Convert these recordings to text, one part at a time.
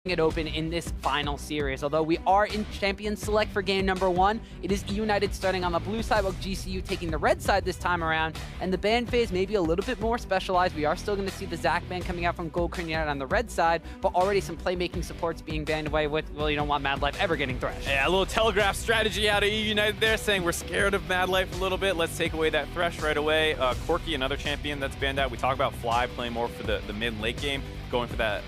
it open in this final series. Although we are in Champion Select for game number 1, it is eUnited starting on the blue side, while GCU taking the red side this time around. And the ban phase may be a little bit more specialized. We are still going to see the Zac ban coming out from Gold United on the red side, but already some playmaking supports being banned away with, well, you don't want Mad Life ever getting Thresh. Yeah, a little telegraph strategy out of eUnited there, saying we're scared of Mad Life a little bit. Let's take away that Thresh right away. Corki, another champion that's banned out. We talk about Fly playing more for the mid and late game, going for that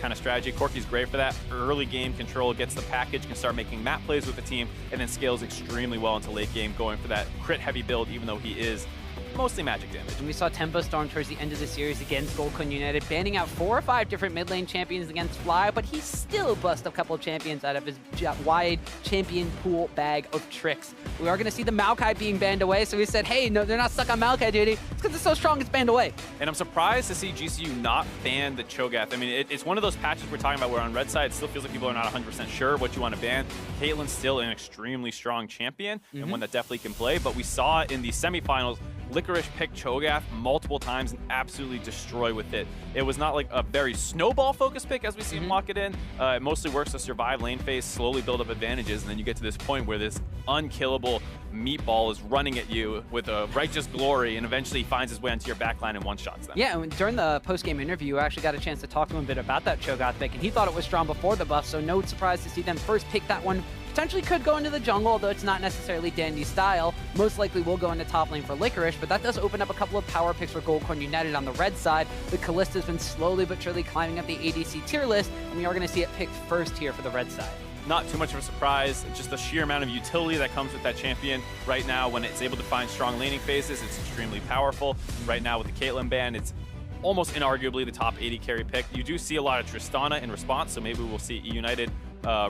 kind of strategy. Corki's great for that. Early game control, gets the package, can start making map plays with the team, and then scales extremely well into late game, going for that crit heavy build, even though he is mostly magic damage. And we saw Tempo Storm towards the end of the series against Gold United, banning out 4 or 5 different mid lane champions against Fly, but he still bust a couple of champions out of his wide champion pool bag of tricks. We are going to see the Maokai being banned away, so we said, hey, no, they're not stuck on Maokai duty. It's because it's so strong, it's banned away. And I'm surprised to see GCU not ban the Cho'Gath. I mean, it's one of those patches we're talking about where on red side, it still feels like people are not 100% sure what you want to ban. Caitlyn's still an extremely strong champion, and one that definitely can play, but we saw in the semifinals, Licorice picked Cho'Gath multiple times and absolutely destroy with it. It was not like a very snowball-focused pick as we see him lock it in. It mostly works to survive lane phase, slowly build up advantages, and then you get to this point where this unkillable meatball is running at you with a righteous glory, and eventually he finds his way into your backline and one-shots them. Yeah, and during the post-game interview, I actually got a chance to talk to him a bit about that Cho'Gath pick, and he thought it was strong before the buff, so no surprise to see them first pick that one. Potentially could go into the jungle, although it's not necessarily Dandy's style. Most likely will go into top lane for Licorice, but that does open up a couple of power picks for Gold United on the red side. The Kallista's been slowly but surely climbing up the ADC tier list, and we are going to see it picked first here for the red side. Not too much of a surprise, just the sheer amount of utility that comes with that champion. Right now, when it's able to find strong laning phases, it's extremely powerful. Right now with the Caitlyn ban, it's almost inarguably the top 80 carry pick. You do see a lot of Tristana in response, so maybe we'll see eUnited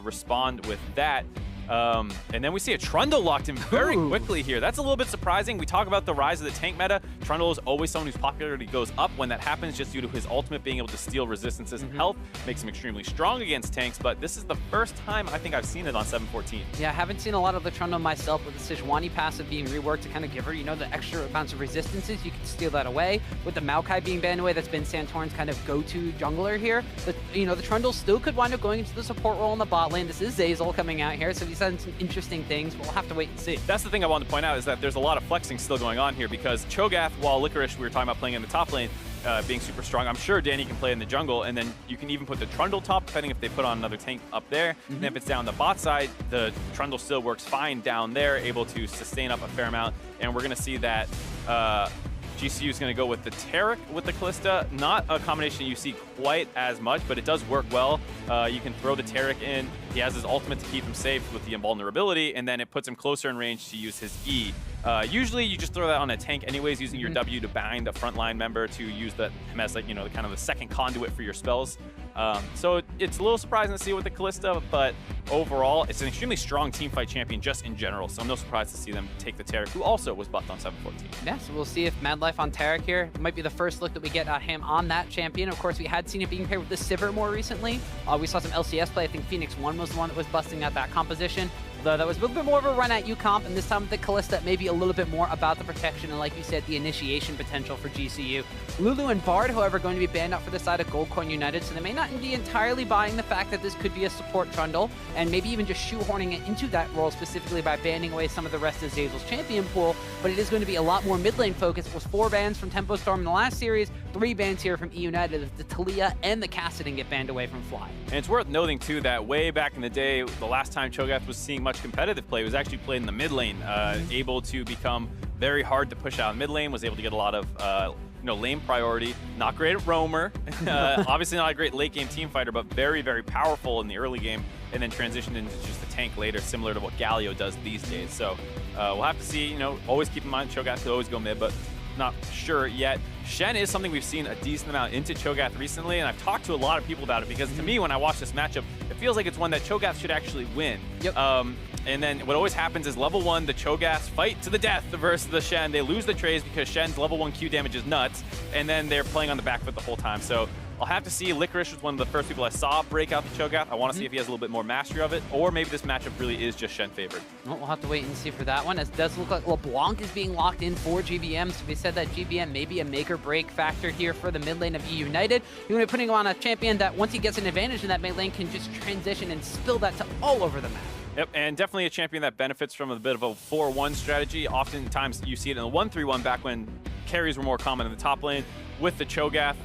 respond with that. And then we see a Trundle locked in very quickly here. That's a little bit surprising. We talk about the rise of the tank meta. Trundle is always someone whose popularity goes up when that happens, just due to his ultimate being able to steal resistances and health. Makes him extremely strong against tanks, but this is the first time I think I've seen it on 714. Yeah, I haven't seen a lot of the Trundle myself, with the Sejuani passive being reworked to kind of give her, you know, the extra amounts of resistances. You can steal that away. With the Maokai being banned away, that's been Santorin's kind of go-to jungler here. But, you know, the Trundle still could wind up going into the support role in the bot lane. This is Zeyzal coming out here, so he's done some interesting things. We'll have to wait and see. That's the thing I wanted to point out, is that there's a lot of flexing still going on here, because Cho'Gath, while Licorice, we were talking about playing in the top lane, being super strong, I'm sure Danny can play in the jungle, and then you can even put the Trundle top, depending if they put on another tank up there. And if it's down the bot side, the Trundle still works fine down there, able to sustain up a fair amount. And we're going to see that GCU is going to go with the Taric with the Callista. Not a combination you see quite as much, but it does work well. You can throw the Taric in. He has his ultimate to keep him safe with the invulnerability, and then it puts him closer in range to use his E. Usually you just throw that on a tank anyways, using your W to bind a frontline member to use him as, like, you know, the kind of the second conduit for your spells. So it's a little surprising to see with the Callista, but overall, it's an extremely strong teamfight champion just in general, so I'm no surprise to see them take the Taric, who also was buffed on 714. Yeah, so we'll see if Mad Life on Taric here. It might be the first look that we get at him on that champion. Of course, we had seen it being paired with the Sivir more recently. We saw some LCS play. I think Phoenix 1 was the one that was busting out that composition. Though that was a little bit more of a run at UComp, and this time with the Callista, maybe a little bit more about the protection and, like you said, the initiation potential for GCU. Lulu and Bard, however, going to be banned out for the side of Gold United, so they may not be entirely buying the fact that this could be a support Trundle, and maybe even just shoehorning it into that role specifically by banning away some of the rest of Zeyzal's champion pool. But it is going to be a lot more mid lane focused. It was 4 bans from Tempo Storm in the last series, 3 bans here from eUnited. The Talia and the Kassadin get banned away from Fly. And it's worth noting, too, that way back in the day, the last time Cho'Gath was seeing much competitive play was actually played in the mid lane, able to become very hard to push out in mid lane, was able to get a lot of you know, lane priority. Not great at roamer, obviously not a great late game team fighter, but very, very powerful in the early game, and then transitioned into just a tank later, similar to what Galio does these days. So we'll have to see. You know, always keep in mind Cho'Gath could always go mid, but not sure yet. Shen is something we've seen a decent amount into Cho'Gath recently, and I've talked to a lot of people about it, because to me, when I watch this matchup, it feels like it's one that Cho'Gath should actually win. Yep. And then what always happens is level 1, the Cho'Gaths fight to the death versus the Shen. They lose the trays because Shen's level 1 Q damage is nuts, and then they're playing on the back foot the whole time. So I'll have to see. Licorice was one of the first people I saw break out the Cho'Gath. I want to see if he has a little bit more mastery of it, or maybe this matchup really is just Shen favored. Well, we'll have to wait and see for that one, as it does look like LeBlanc is being locked in for GBM, so we said that GBM may be a make or break factor here for the mid lane of eUnited. You're going to be putting him on a champion that once he gets an advantage in that mid lane can just transition and spill that to all over the map. Yep, and definitely a champion that benefits from a bit of a 4-1 strategy. Oftentimes you see it in the 1-3-1 back when carries were more common in the top lane, with the Cho'Gath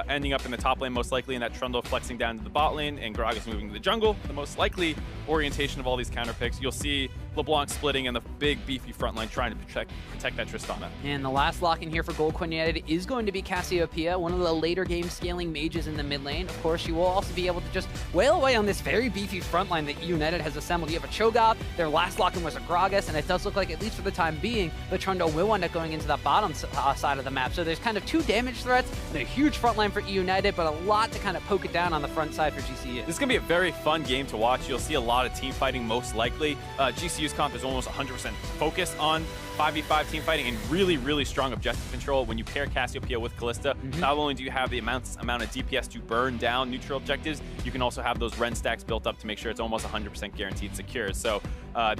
ending up in the top lane most likely, and that Trundle flexing down to the bot lane and Gragas moving to the jungle. The most likely orientation of all these counter picks. You'll see LeBlanc splitting and the big beefy front line trying to protect that Tristana. And the last lock in here for Gold Coin United is going to be Cassiopeia, one of the later game scaling mages in the mid lane. Of course, she will also be able to just wail away on this very beefy front line that eUnited has assembled. You have a Cho'Gath, their last lock in was a Gragas, and it does look like, at least for the time being, the Trundle will end up going into the bottom side of the map. So there's kind of two damage threats and a huge front line for eUnited, but a lot to kind of poke it down on the front side for GCU. This is going to be a very fun game to watch. You'll see a lot of team fighting most likely. GCU's comp is almost 100% focused on 5v5 team fighting and really, really strong objective control. When you pair Cassiopeia with Callista, not only do you have the amount of DPS to burn down neutral objectives, you can also have those Ren stacks built up to make sure it's almost 100% guaranteed secure. So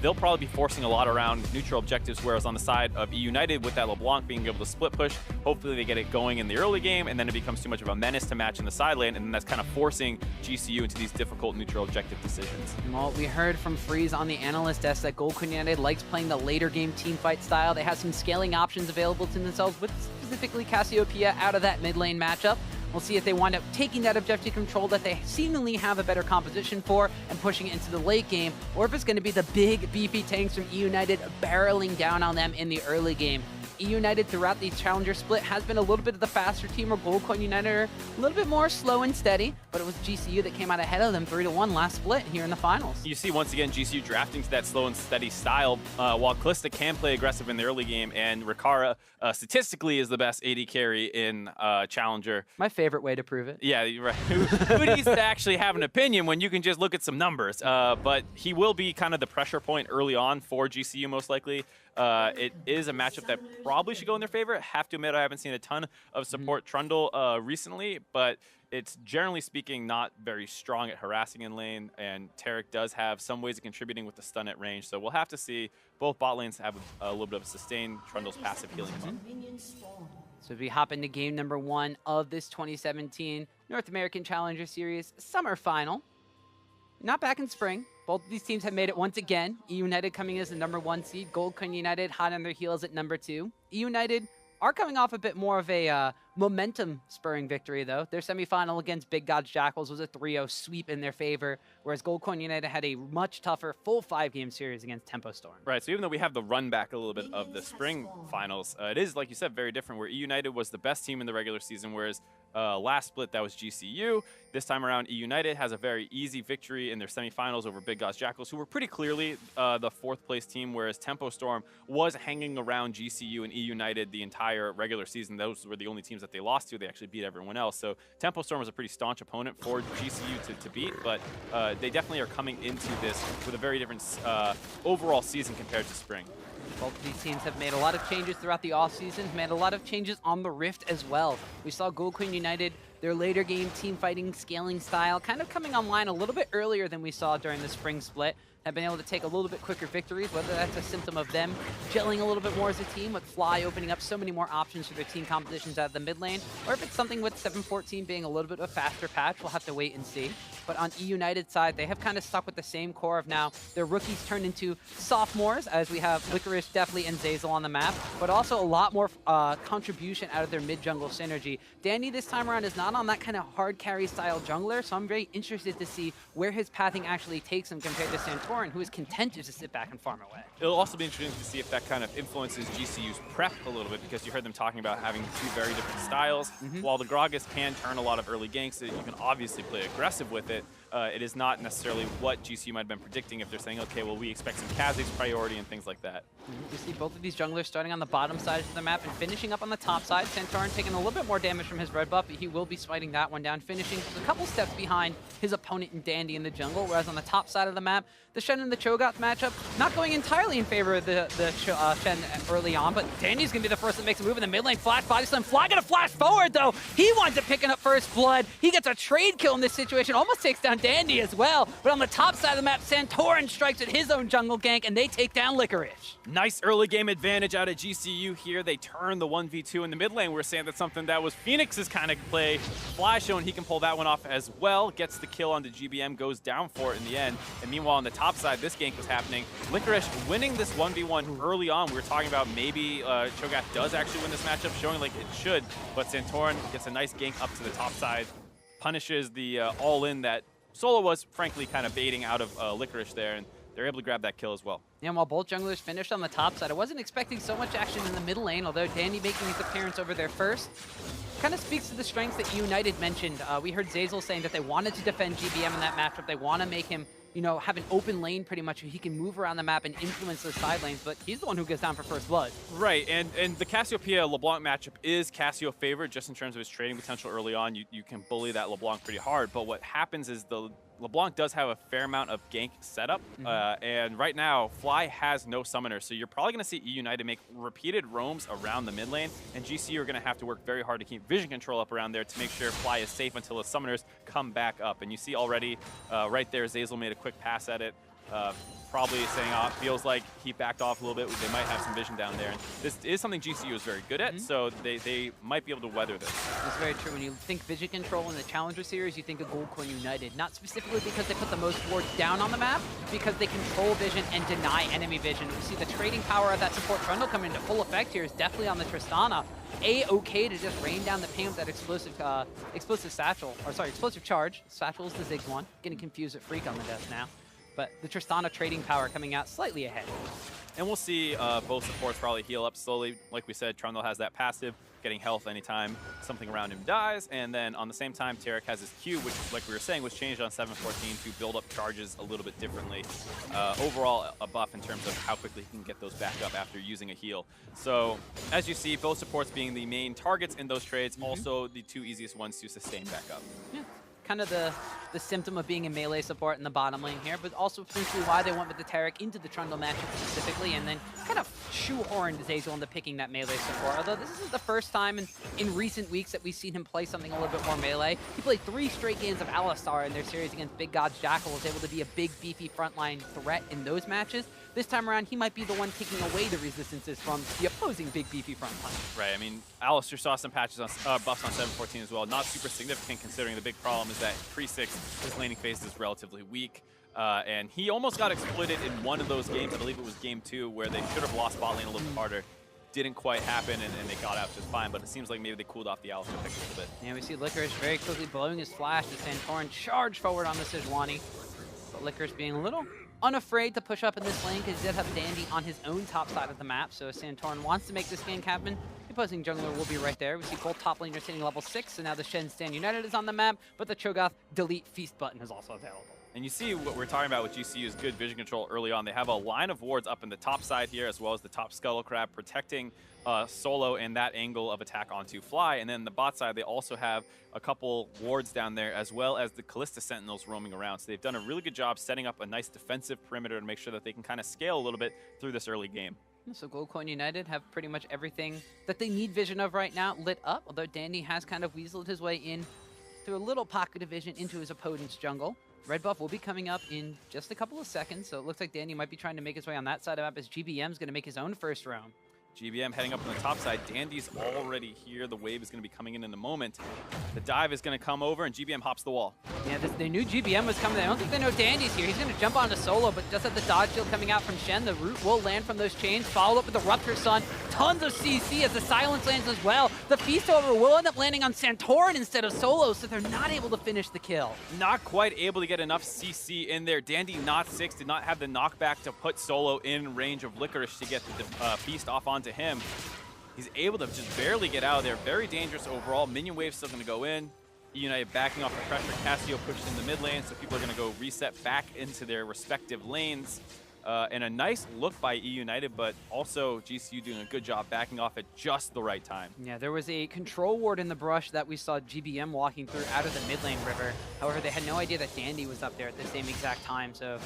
they'll probably be forcing a lot around neutral objectives, whereas on the side of eUnited, with that LeBlanc being able to split push, hopefully they get it going in the early game, and then it becomes too much of a menace to match in the side lane, and then that's kind of forcing GCU into these difficult neutral objective decisions. Well, we heard from Freeze on the analyst desk that Gold Coin United likes playing the later game team fight style. They have some scaling options available to themselves, with specifically Cassiopeia out of that mid lane matchup. We'll see if they wind up taking that objective control that they seemingly have a better composition for and pushing it into the late game, or if it's going to be the big beefy tanks from eUnited barreling down on them in the early game. eUnited throughout the Challenger split has been a little bit of the faster team, or Gold Coin United are a little bit more slow and steady, but it was GCU that came out ahead of them 3-1 last split here in the finals. You see once again GCU drafting to that slow and steady style, while Callista can play aggressive in the early game, and Rikara statistically is the best AD carry in Challenger. My favorite way to prove it. Yeah, you're right. Who needs to actually have an opinion when you can just look at some numbers? But he will be kind of the pressure point early on for GCU most likely. It is a matchup that probably should go in their favor. Have to admit, I haven't seen a ton of support Trundle recently, but it's generally speaking not very strong at harassing in lane, and Tarek does have some ways of contributing with the stun at range, so we'll have to see. Both bot lanes have a little bit of a sustained. Trundle's passive healing him up. So we hop into game number 1 of this 2017 North American Challenger Series Summer Final. Not back in spring. Both of these teams have made it once again. eUnited coming as the #1 seed. Gold Coin United hot on their heels at #2. eUnited are coming off a bit more of a momentum-spurring victory, though. Their semifinal against Big Gods Jackals was a 3-0 sweep in their favor, whereas Gold Coin United had a much tougher full 5-game series against Tempo Storm. Right, so even though we have the run back a little bit of the spring finals, it is, like you said, very different, where eUnited was the best team in the regular season, whereas last split, that was GCU. This time around, eUnited has a very easy victory in their semifinals over Big Gods Jackals, who were pretty clearly the 4th place team, whereas Tempo Storm was hanging around GCU and eUnited the entire regular season. Those were the only teams that they lost to. They actually beat everyone else. So Tempo Storm was a pretty staunch opponent for GCU to beat, but they definitely are coming into this with a very different overall season compared to spring. Both of these teams have made a lot of changes throughout the offseason, made a lot of changes on the Rift as well. We saw Gold Coin United, their later game team fighting scaling style, kind of coming online a little bit earlier than we saw during the spring split. Have been able to take a little bit quicker victories, whether that's a symptom of them gelling a little bit more as a team, with Fly opening up so many more options for their team compositions out of the mid lane, or if it's something with 714 being a little bit of a faster patch, we'll have to wait and see. But on eUnited's side, they have kind of stuck with the same core of now their rookies turned into sophomores, as we have Licorice, Deathly, and Zazel on the map, but also a lot more contribution out of their mid-jungle synergy. Danny this time around is not on that kind of hard carry style jungler, so I'm very interested to see where his pathing actually takes him compared to Santorin, who is content to sit back and farm away. It'll also be interesting to see if that kind of influences GCU's prep a little bit, because you heard them talking about having 2 very different styles. While the Gragas can turn a lot of early ganks, you can obviously play aggressive with it. it is not necessarily what GCU might have been predicting if they're saying, okay, well, we expect some Kha'Zix priority and things like that. You see both of these junglers starting on the bottom side of the map and finishing up on the top side. Santorin taking a little bit more damage from his red buff, but he will be smiting that one down, finishing just a couple steps behind his opponent in Dandy in the jungle, whereas on the top side of the map, the Shen and the Cho'Gath matchup not going entirely in favor of the Shen early on, but Dandy's going to be the first that makes a move in the mid lane. Flash body slam. Fly going to flash forward, though. He winds up picking up first blood. He gets a trade kill in this situation, almost takes down Dandy as well. But on the top side of the map, Santorin strikes at his own jungle gank, and they take down Licorice. Nice early game advantage out of GCU here. They turn the 1v2 in the mid lane. We're saying that's something that was Phoenix's kind of play. Fly showing he can pull that one off as well. Gets the kill onto GBM, goes down for it in the end. And meanwhile, on the top side, this gank was happening. Licorice winning this 1v1 early on. We were talking about maybe Cho'Gath does actually win this matchup, showing like it should. But Santorin gets a nice gank up to the top side, punishes the all-in that Solo was, frankly, kind of baiting out of Licorice there. And they're able to grab that kill as well. Yeah, and while both junglers finished on the top side, I wasn't expecting so much action in the middle lane, although Dandy making his appearance over there first kind of speaks to the strengths that eUnited mentioned. We heard Zeyzal saying that they wanted to defend GBM in that matchup. They want to make him, you know, have an open lane pretty much so he can move around the map and influence those side lanes, but he's the one who gets down for first blood. Right, and the Cassiopeia LeBlanc matchup is Cassio favored just in terms of his trading potential early on. You can bully that LeBlanc pretty hard, but what happens is the LeBlanc does have a fair amount of gank setup, and right now, Fly has no summoner, so you're probably going to see eUnited make repeated roams around the mid lane, and GCU are going to have to work very hard to keep vision control up around there to make sure Fly is safe until his summoners come back up. And you see already, right there, Zeyzal made a quick pass at it, probably saying, oh, it feels like he backed off a little bit. They might have some vision down there. And this is something GCU is very good at, so they might be able to weather this. It's very true. When you think vision control in the Challenger Series, you think of Goldcoin United. Not specifically because they put the most wards down on the map, because they control vision and deny enemy vision. You see the trading power of that support trundle coming into full effect here is definitely on the Tristana. A-okay to just rain down the pain with that explosive satchel, or sorry, explosive charge. Satchel is the Ziggs one. Getting confused with Freak on the desk now. But the Tristana trading power coming out slightly ahead. And we'll see both supports probably heal up slowly. Like we said, Trundle has that passive, getting health anytime something around him dies. And then on the same time, Tarek has his Q, which, like we were saying, was changed on 7.14 to build up charges a little bit differently. Overall, a buff in terms of how quickly he can get those back up after using a heal. So, as you see, both supports being the main targets in those trades, also the two easiest ones to sustain back up. Yeah. Kind of the symptom of being a melee support in the bottom lane here, but also potentially why they went with the Tarek into the Trundle matchup specifically, and then kind of shoehorned Zeyzal into picking that melee support. Although this isn't the first time in recent weeks that we've seen him play something a little bit more melee. He played 3 straight games of Alistar in their series against Big God's Jackal, was able to be a big, beefy frontline threat in those matches. This time around, he might be the one taking away the resistances from the opposing big, beefy frontline. Right, I mean, Alistar saw some patches on buffs on 7.14 as well. Not super significant considering the big problem is that pre-6, his laning phase is relatively weak. And he almost got exploited in one of those games. I believe it was game 2, where they should have lost bot lane a little bit harder. Didn't quite happen, and they got out just fine, but it seems like maybe they cooled off the Alistar pick a little bit. Yeah, we see Licorice very quickly blowing his flash to Santorin, charge forward on the Sejuani. But Licorice being a little unafraid to push up in this lane because he did have Dandy on his own top side of the map, so Santorin wants to make this gank happen. The opposing jungler will be right there. We see both top laners hitting level 6, so now the Shen Stand United is on the map, but the Cho'Gath delete feast button is also available. And you see what we're talking about with GCU's good vision control early on. They have a line of wards up in the top side here, as well as the top Scuttle Crab protecting Solo and that angle of attack onto Fly. And then the bot side, they also have a couple wards down there, as well as the Callista Sentinels roaming around. So they've done a really good job setting up a nice defensive perimeter to make sure that they can kind of scale a little bit through this early game. So Goldcoin United have pretty much everything that they need vision of right now lit up, although Dandy has kind of weaseled his way in through a little pocket of vision into his opponent's jungle. Red buff will be coming up in just a couple of seconds, so it looks like Dandy might be trying to make his way on that side of the map as GBM's going to make his own first roam. GBM heading up on the top side. Dandy's already here. The wave is going to be coming in a moment. The dive is going to come over, and GBM hops the wall. Yeah, they knew GBM was coming. I don't think they know Dandy's here. He's going to jump onto Solo, but just at the dodge shield coming out from Shen, the root will land from those chains, followed up with the Rupture Sun. Tons of CC as the Silence lands as well. The Feast Over will end up landing on Santorin instead of Solo, so they're not able to finish the kill. Not quite able to get enough CC in there. Dandy, not 6, did not have the knockback to put Solo in range of Licorice to get the Feast off onto him. He's able to just barely get out of there. Very dangerous overall. Minion wave's still going to go in. eUnited backing off the pressure. Casio pushed in the mid lane, so people are going to go reset back into their respective lanes. And a nice look by eUnited, but also GCU doing a good job backing off at just the right time. Yeah, there was a control ward in the brush that we saw GBM walking through out of the mid lane river. However, they had no idea that Dandy was up there at the same exact time, so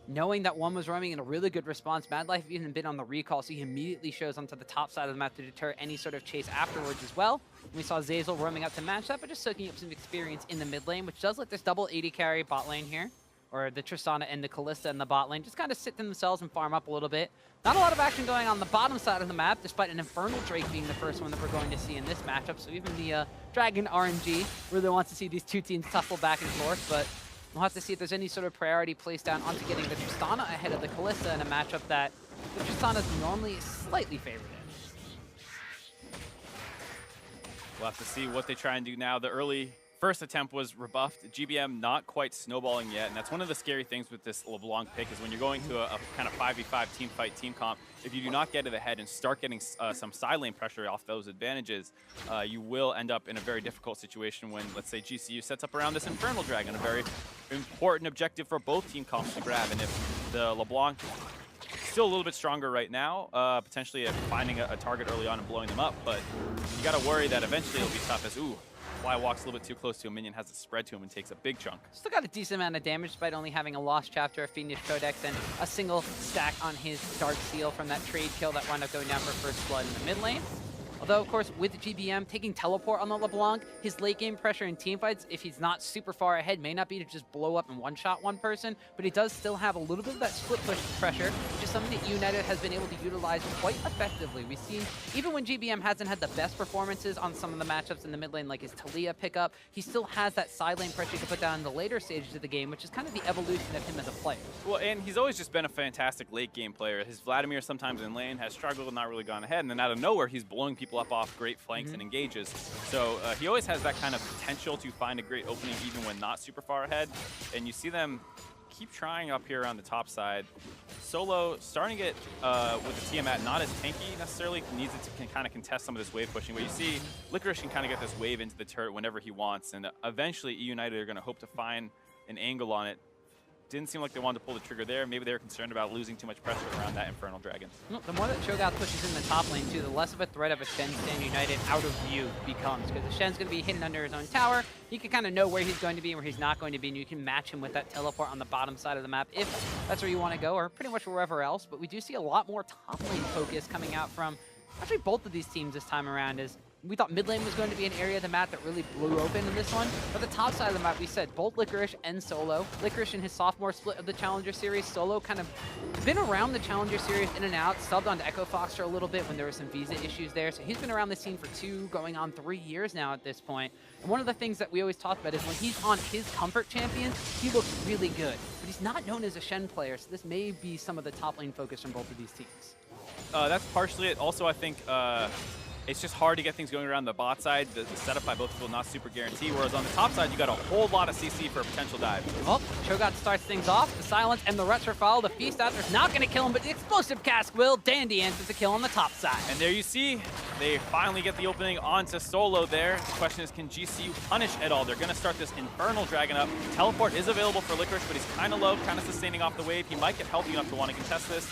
knowing that one was roaming in a really good response, Mad Life even been on the recall, so he immediately shows onto the top side of the map to deter any sort of chase afterwards as well. And we saw Zeyzal roaming up to match that, but just soaking up some experience in the mid lane, which does let this double 80 carry bot lane here. Or the Tristana and the Kalista in the bot lane just kind of sit to themselves and farm up a little bit. Not a lot of action going on the bottom side of the map, despite an Infernal Drake being the first one that we're going to see in this matchup. So even the Dragon RNG really wants to see these two teams tussle back and forth, but we'll have to see if there's any sort of priority placed down onto getting the Tristana ahead of the Kalista in a matchup that the Tristana is normally slightly favored in. We'll have to see what they try and do now. The early first attempt was rebuffed. GBM not quite snowballing yet, and that's one of the scary things with this LeBlanc pick is when you're going to a kind of 5v5 team fight, team comp, if you do not get to the head and start getting some side lane pressure off those advantages, you will end up in a very difficult situation when, let's say, GCU sets up around this Infernal Dragon, a very important objective for both team comps to grab. And if the LeBlanc still a little bit stronger right now, potentially finding a target early on and blowing them up, but you got to worry that eventually it'll be tough as, ooh, Fly walks a little bit too close to a minion, has it spread to him, and takes a big chunk. Still got a decent amount of damage despite only having a lost chapter, a Fiendish Codex, and a single stack on his Dark Seal from that trade kill that wound up going down for first blood in the mid lane. Although, of course, with GBM taking teleport on the LeBlanc, his late game pressure in teamfights, if he's not super far ahead, may not be to just blow up and one-shot one person, but he does still have a little bit of that split push pressure, which is something that eUnited has been able to utilize quite effectively. We've seen, even when GBM hasn't had the best performances on some of the matchups in the mid lane, like his Talia pickup, he still has that side lane pressure he can put down in the later stages of the game, which is kind of the evolution of him as a player. Well, and he's always just been a fantastic late game player. His Vladimir sometimes in lane has struggled and not really gone ahead, and then out of nowhere, he's blowing people up off great flanks and engages. So he always has that kind of potential to find a great opening even when not super far ahead. And you see them keep trying up here on the top side. Solo starting it with the Tiamat not as tanky necessarily, needs it to kind of contest some of this wave pushing, but you see Licorice can kind of get this wave into the turret whenever he wants, and eventually eUnited are going to hope to find an angle on it. Didn't seem like they wanted to pull the trigger there. Maybe they were concerned about losing too much pressure around that Infernal Dragon. Well, the more that Cho'Gath pushes in the top lane, too, the less of a threat of a Shen stand United out of view becomes. Because the Shen's going to be hidden under his own tower. He can kind of know where he's going to be and where he's not going to be, and you can match him with that teleport on the bottom side of the map if that's where you want to go, or pretty much wherever else. But we do see a lot more top lane focus coming out from actually both of these teams this time around. As we thought mid lane was going to be an area of the map that really blew open in this one. But the top side of the map, we said both Licorice and Solo. Licorice in his sophomore split of the Challenger Series. Solo kind of been around the Challenger Series in and out, subbed on to Echo Fox for a little bit when there were some visa issues there. So he's been around the scene for 2, going on 3 years now at this point. And one of the things that we always talk about is when he's on his comfort champions, he looks really good. But he's not known as a Shen player, so this may be some of the top lane focus from both of these teams. That's partially it. Also, I think it's just hard to get things going around the bot side. The setup by both people not super guaranteed, whereas on the top side, you got a whole lot of CC for a potential dive. Well, Cho'Gath starts things off. The silence and the retro follow. The feast after's not going to kill him, but the explosive cask will. Dandy answers the kill on the top side. And there you see, they finally get the opening onto Solo there. The question is, can GCU punish at all? They're going to start this Infernal Dragon up. Teleport is available for Licorice, but he's kind of low, kind of sustaining off the wave. He might get healthy enough to want to contest this.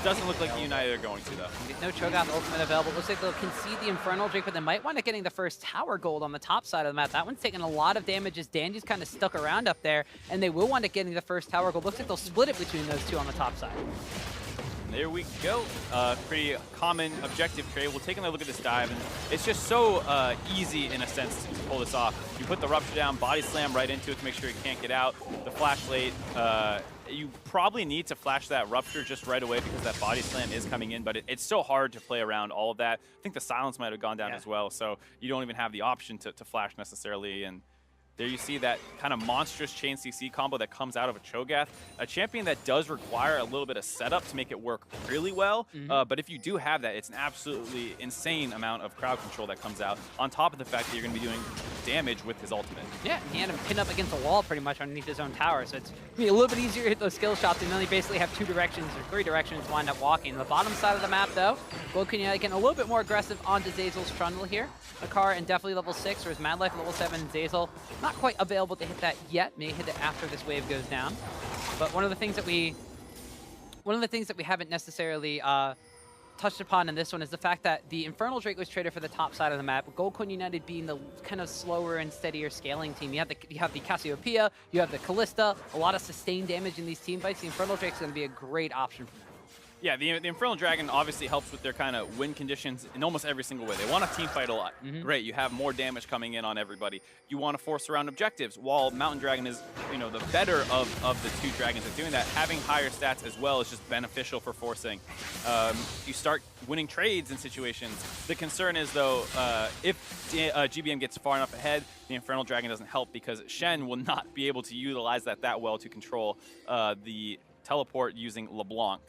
Doesn't look like eUnited are going to, though. No Cho'Gath ultimate available. Looks like they'll concede the Infernal Drake, but they might wind up getting the first tower gold on the top side of the map. That one's taking a lot of damage as Dandy's kind of stuck around up there, and they will wind up getting the first tower gold. Looks like they'll split it between those two on the top side. And there we go. Pretty common objective trade. We'll take a look at this dive, and it's just so easy in a sense to pull this off. You put the Rupture down, body slam right into it to make sure he can't get out. The flash late. You probably need to flash that Rupture just right away because that body slam is coming in, but it's so hard to play around all of that. I think the silence might have gone down as well, so you don't even have the option to flash necessarily. And There you see that kind of monstrous chain CC combo that comes out of a Cho'Gath, a champion that does require a little bit of setup to make it work really well. But if you do have that, it's an absolutely insane amount of crowd control that comes out, on top of the fact that you're going to be doing damage with his ultimate. Yeah, he had him pinned up against a wall pretty much underneath his own tower, so it's going to be a little bit easier to hit those skill shots, and then they basically have 2 directions or 3 directions to wind up walking. The bottom side of the map, though, Gold Eunited getting a little bit more aggressive onto Zeyzal's Trundle here. Akar and definitely level 6, whereas Mad Life level 7, Zeyzal not quite available to hit that yet. May hit it after this wave goes down. But one of the things that we haven't necessarily touched upon in this one is the fact that the Infernal Drake was traded for the top side of the map. Gold Eunited being the kind of slower and steadier scaling team. You have the Cassiopeia, you have the Callista, a lot of sustained damage in these team fights. The Infernal Drake's going to be a great option for them. Yeah, the Infernal Dragon obviously helps with their kind of win conditions in almost every single way. They want to team fight a lot. Great, you have more damage coming in on everybody. You want to force around objectives, while Mountain Dragon is, the better of the 2 dragons at doing that. Having higher stats as well is just beneficial for forcing. You start winning trades in situations. The concern is, though, if GBM gets far enough ahead, the Infernal Dragon doesn't help, because Shen will not be able to utilize that well to control the teleport using LeBlanc.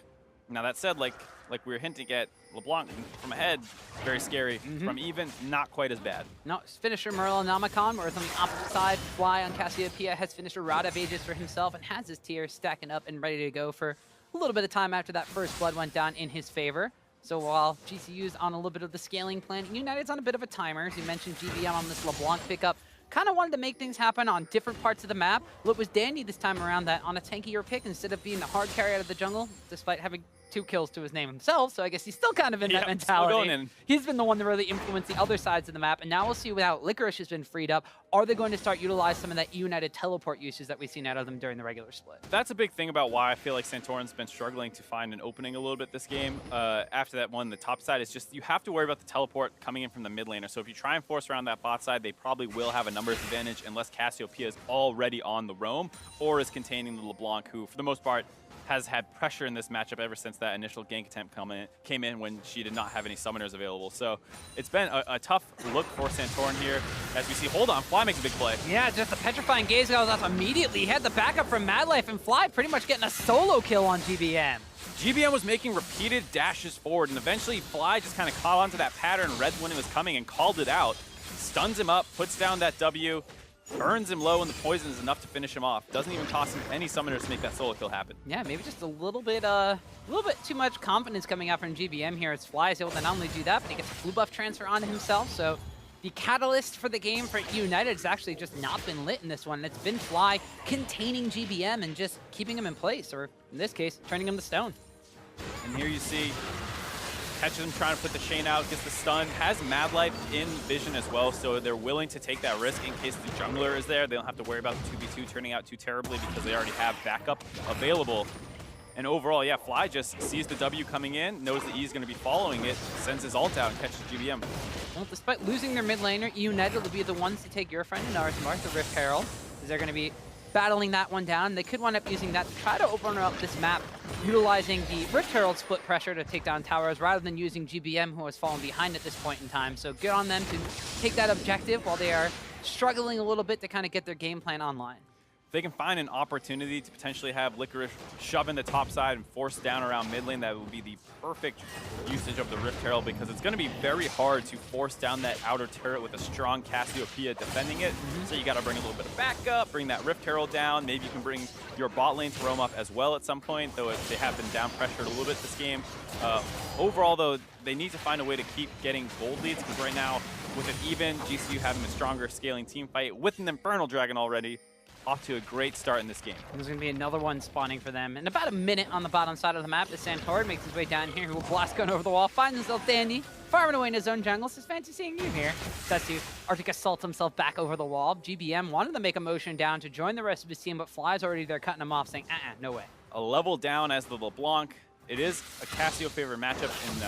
Now that said, like we were hinting at, LeBlanc from ahead, very scary. From even, not quite as bad. No, finisher Merlin Namacon, whereas on the opposite side, Fly on Cassiopeia has finished a Rod of Ages for himself and has his tier stacking up and ready to go for a little bit of time after that first blood went down in his favor. So while GCU's on a little bit of the scaling plan, United's on a bit of a timer. As you mentioned, GBM on this LeBlanc pickup. Kind of wanted to make things happen on different parts of the map. Well, it was Dandy this time around that on a tankier pick, instead of being the hard carry out of the jungle, despite having 2 kills to his name himself, so I guess he's still kind of in that mentality. Still going in. He's been the one to really influence the other sides of the map, and now we'll see without Licorice has been freed up, are they going to start utilize some of that eUnited teleport usage that we've seen out of them during the regular split? That's a big thing about why I feel like Santorin's been struggling to find an opening a little bit this game. After that one, the top side is just, you have to worry about the teleport coming in from the mid laner, so if you try and force around that bot side, they probably will have a numbers advantage unless Cassiopeia is already on the roam, or is containing the LeBlanc, who, for the most part, has had pressure in this matchup ever since that initial gank attempt came in when she did not have any summoners available. So it's been a tough look for Santorin here. As we see, hold on, Fly makes a big play. Yeah, just the Petrifying Gaze goes off immediately. He had the backup from Mad Life, and Fly pretty much getting a solo kill on GBM. GBM was making repeated dashes forward, and eventually Fly just kind of caught onto that pattern, read when it was coming, and called it out. Stuns him up, puts down that W, burns him low, and the poison is enough to finish him off. Doesn't even cost him any summoners to make that solo kill happen. Yeah, maybe just a little bit too much confidence coming out from GBM here, as Fly is able to not only do that, but he gets a blue buff transfer onto himself. So the catalyst for the game for United has actually just not been lit in this one. It's been Fly containing GBM and just keeping him in place, or in this case, turning him to stone. And here you see, catches him trying to put the chain out, gets the stun, has Mad Life in vision as well, so they're willing to take that risk in case the jungler is there. They don't have to worry about the 2v2 turning out too terribly because they already have backup available. And overall, yeah, Fly just sees the W coming in, knows that E's going to be following it, sends his ult out and catches GBM. Well, despite losing their mid laner, eUnited will be the ones to take your friend Narsmark, the Rift Herald, as they're going to be battling that one down. They could wind up using that to try to open up this map, utilizing the Rift Herald split pressure to take down towers rather than using GBM, who has fallen behind at this point in time. So good on them to take that objective while they are struggling a little bit to kind of get their game plan online. If they can find an opportunity to potentially have Licorice shove in the top side and force down around mid lane, that would be the perfect usage of the Rift Herald, because it's going to be very hard to force down that outer turret with a strong Cassiopeia defending it. So you got to bring a little bit of backup, bring that Rift Herald down. Maybe you can bring your bot lane to roam up as well at some point, though they have been down pressured a little bit this game. Overall, though, they need to find a way to keep getting gold leads, because right now, with an even, GCU having a stronger scaling team fight with an Infernal Dragon already, off to a great start in this game. There's going to be another one spawning for them. In about a minute on the bottom side of the map, as Santorin makes his way down here, he will blast gun over the wall, finds himself Dandy, farming away in his own jungle. Says, fancy seeing you here. That's to Arctic assaults himself back over the wall. GBM wanted to make a motion down to join the rest of his team, but Fly's already there cutting him off, saying, no way. A level down as the LeBlanc. It is a Cassio favorite matchup in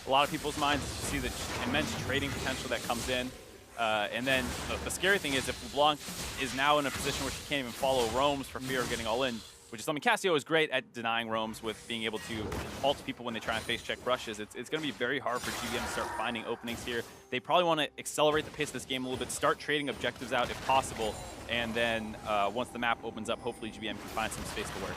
a lot of people's minds. You see the immense trading potential that comes in. And then the scary thing is, if LeBlanc is now in a position where she can't even follow roams for fear of getting all in, which is something Casio is great at denying roams with being able to ult people when they try and face check brushes. It's going to be very hard for GBM to start finding openings here. They probably want to accelerate the pace of this game a little bit, start trading objectives out if possible, and then once the map opens up, hopefully GBM can find some space to work.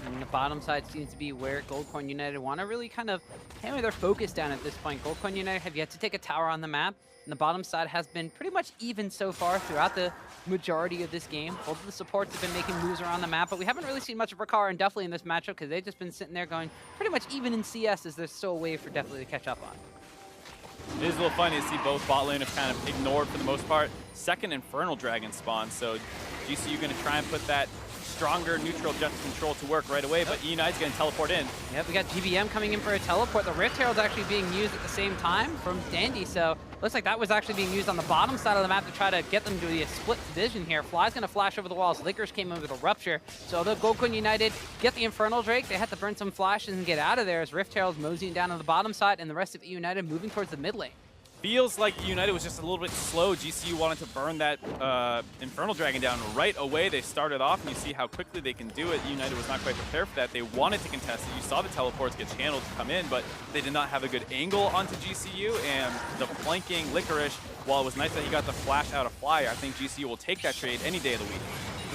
And the bottom side seems to be where Goldcoin United want to really kind of hammer their focus down at this point. Goldcoin United have yet to take a tower on the map, and the bottom side has been pretty much even so far throughout the majority of this game. Both of the supports have been making moves around the map, but we haven't really seen much of Rakar and Definitely in this matchup because they've just been sitting there going pretty much even in CS as there's still a wave for Definitely to catch up on. It is a little funny to see both bot lane have kind of ignored for the most part. Second Infernal Dragon spawn, so GCU going to try and put that stronger neutral objective control to work right away, but eUnited's going to teleport in. Yep, we got GBM coming in for a teleport. The Rift Herald's actually being used at the same time from Dandy, so looks like that was actually being used on the bottom side of the map to try to get them to a split division here. Fly's going to flash over the walls. Licorice came in with a Rupture, so although Goldcoin United get the Infernal Drake, they had to burn some flashes and get out of there as Rift Herald's moseying down on the bottom side and the rest of eUnited moving towards the mid lane. Feels like United was just a little bit slow. GCU wanted to burn that Infernal Dragon down right away. They started off, and you see how quickly they can do it. United was not quite prepared for that. They wanted to contest it. You saw the teleports get channeled to come in, but they did not have a good angle onto GCU, and the flanking Licorice, while it was nice that he got the flash out of Fly, I think GCU will take that trade any day of the week.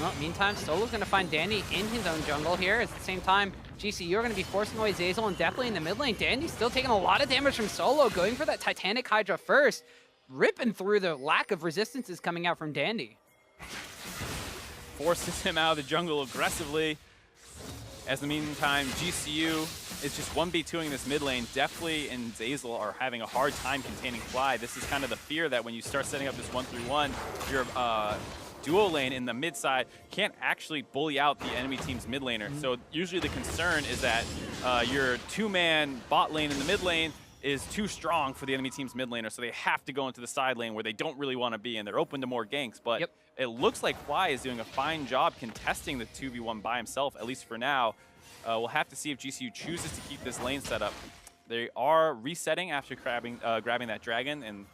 Well, meantime, Solo's going to find Dandy in his own jungle here. At the same time, GCU are going to be forcing away Zeyzal and Definitely in the mid lane. Dandy's still taking a lot of damage from Solo, going for that Titanic Hydra first, ripping through the lack of resistances coming out from Dandy. Forces him out of the jungle aggressively. As in the meantime, GCU is just 1v2ing this mid lane. Definitely and Zeyzal are having a hard time containing Fly. This is kind of the fear that when you start setting up this 1-3-1, you're duo lane in the mid side can't actually bully out the enemy team's mid laner. So usually the concern is that your two-man bot lane in the mid lane is too strong for the enemy team's mid laner, so they have to go into the side lane where they don't really want to be, and they're open to more ganks. But it looks like Fly is doing a fine job contesting the 2v1 by himself, at least for now. We'll have to see if GCU chooses to keep this lane set up. They are resetting after grabbing that dragon, and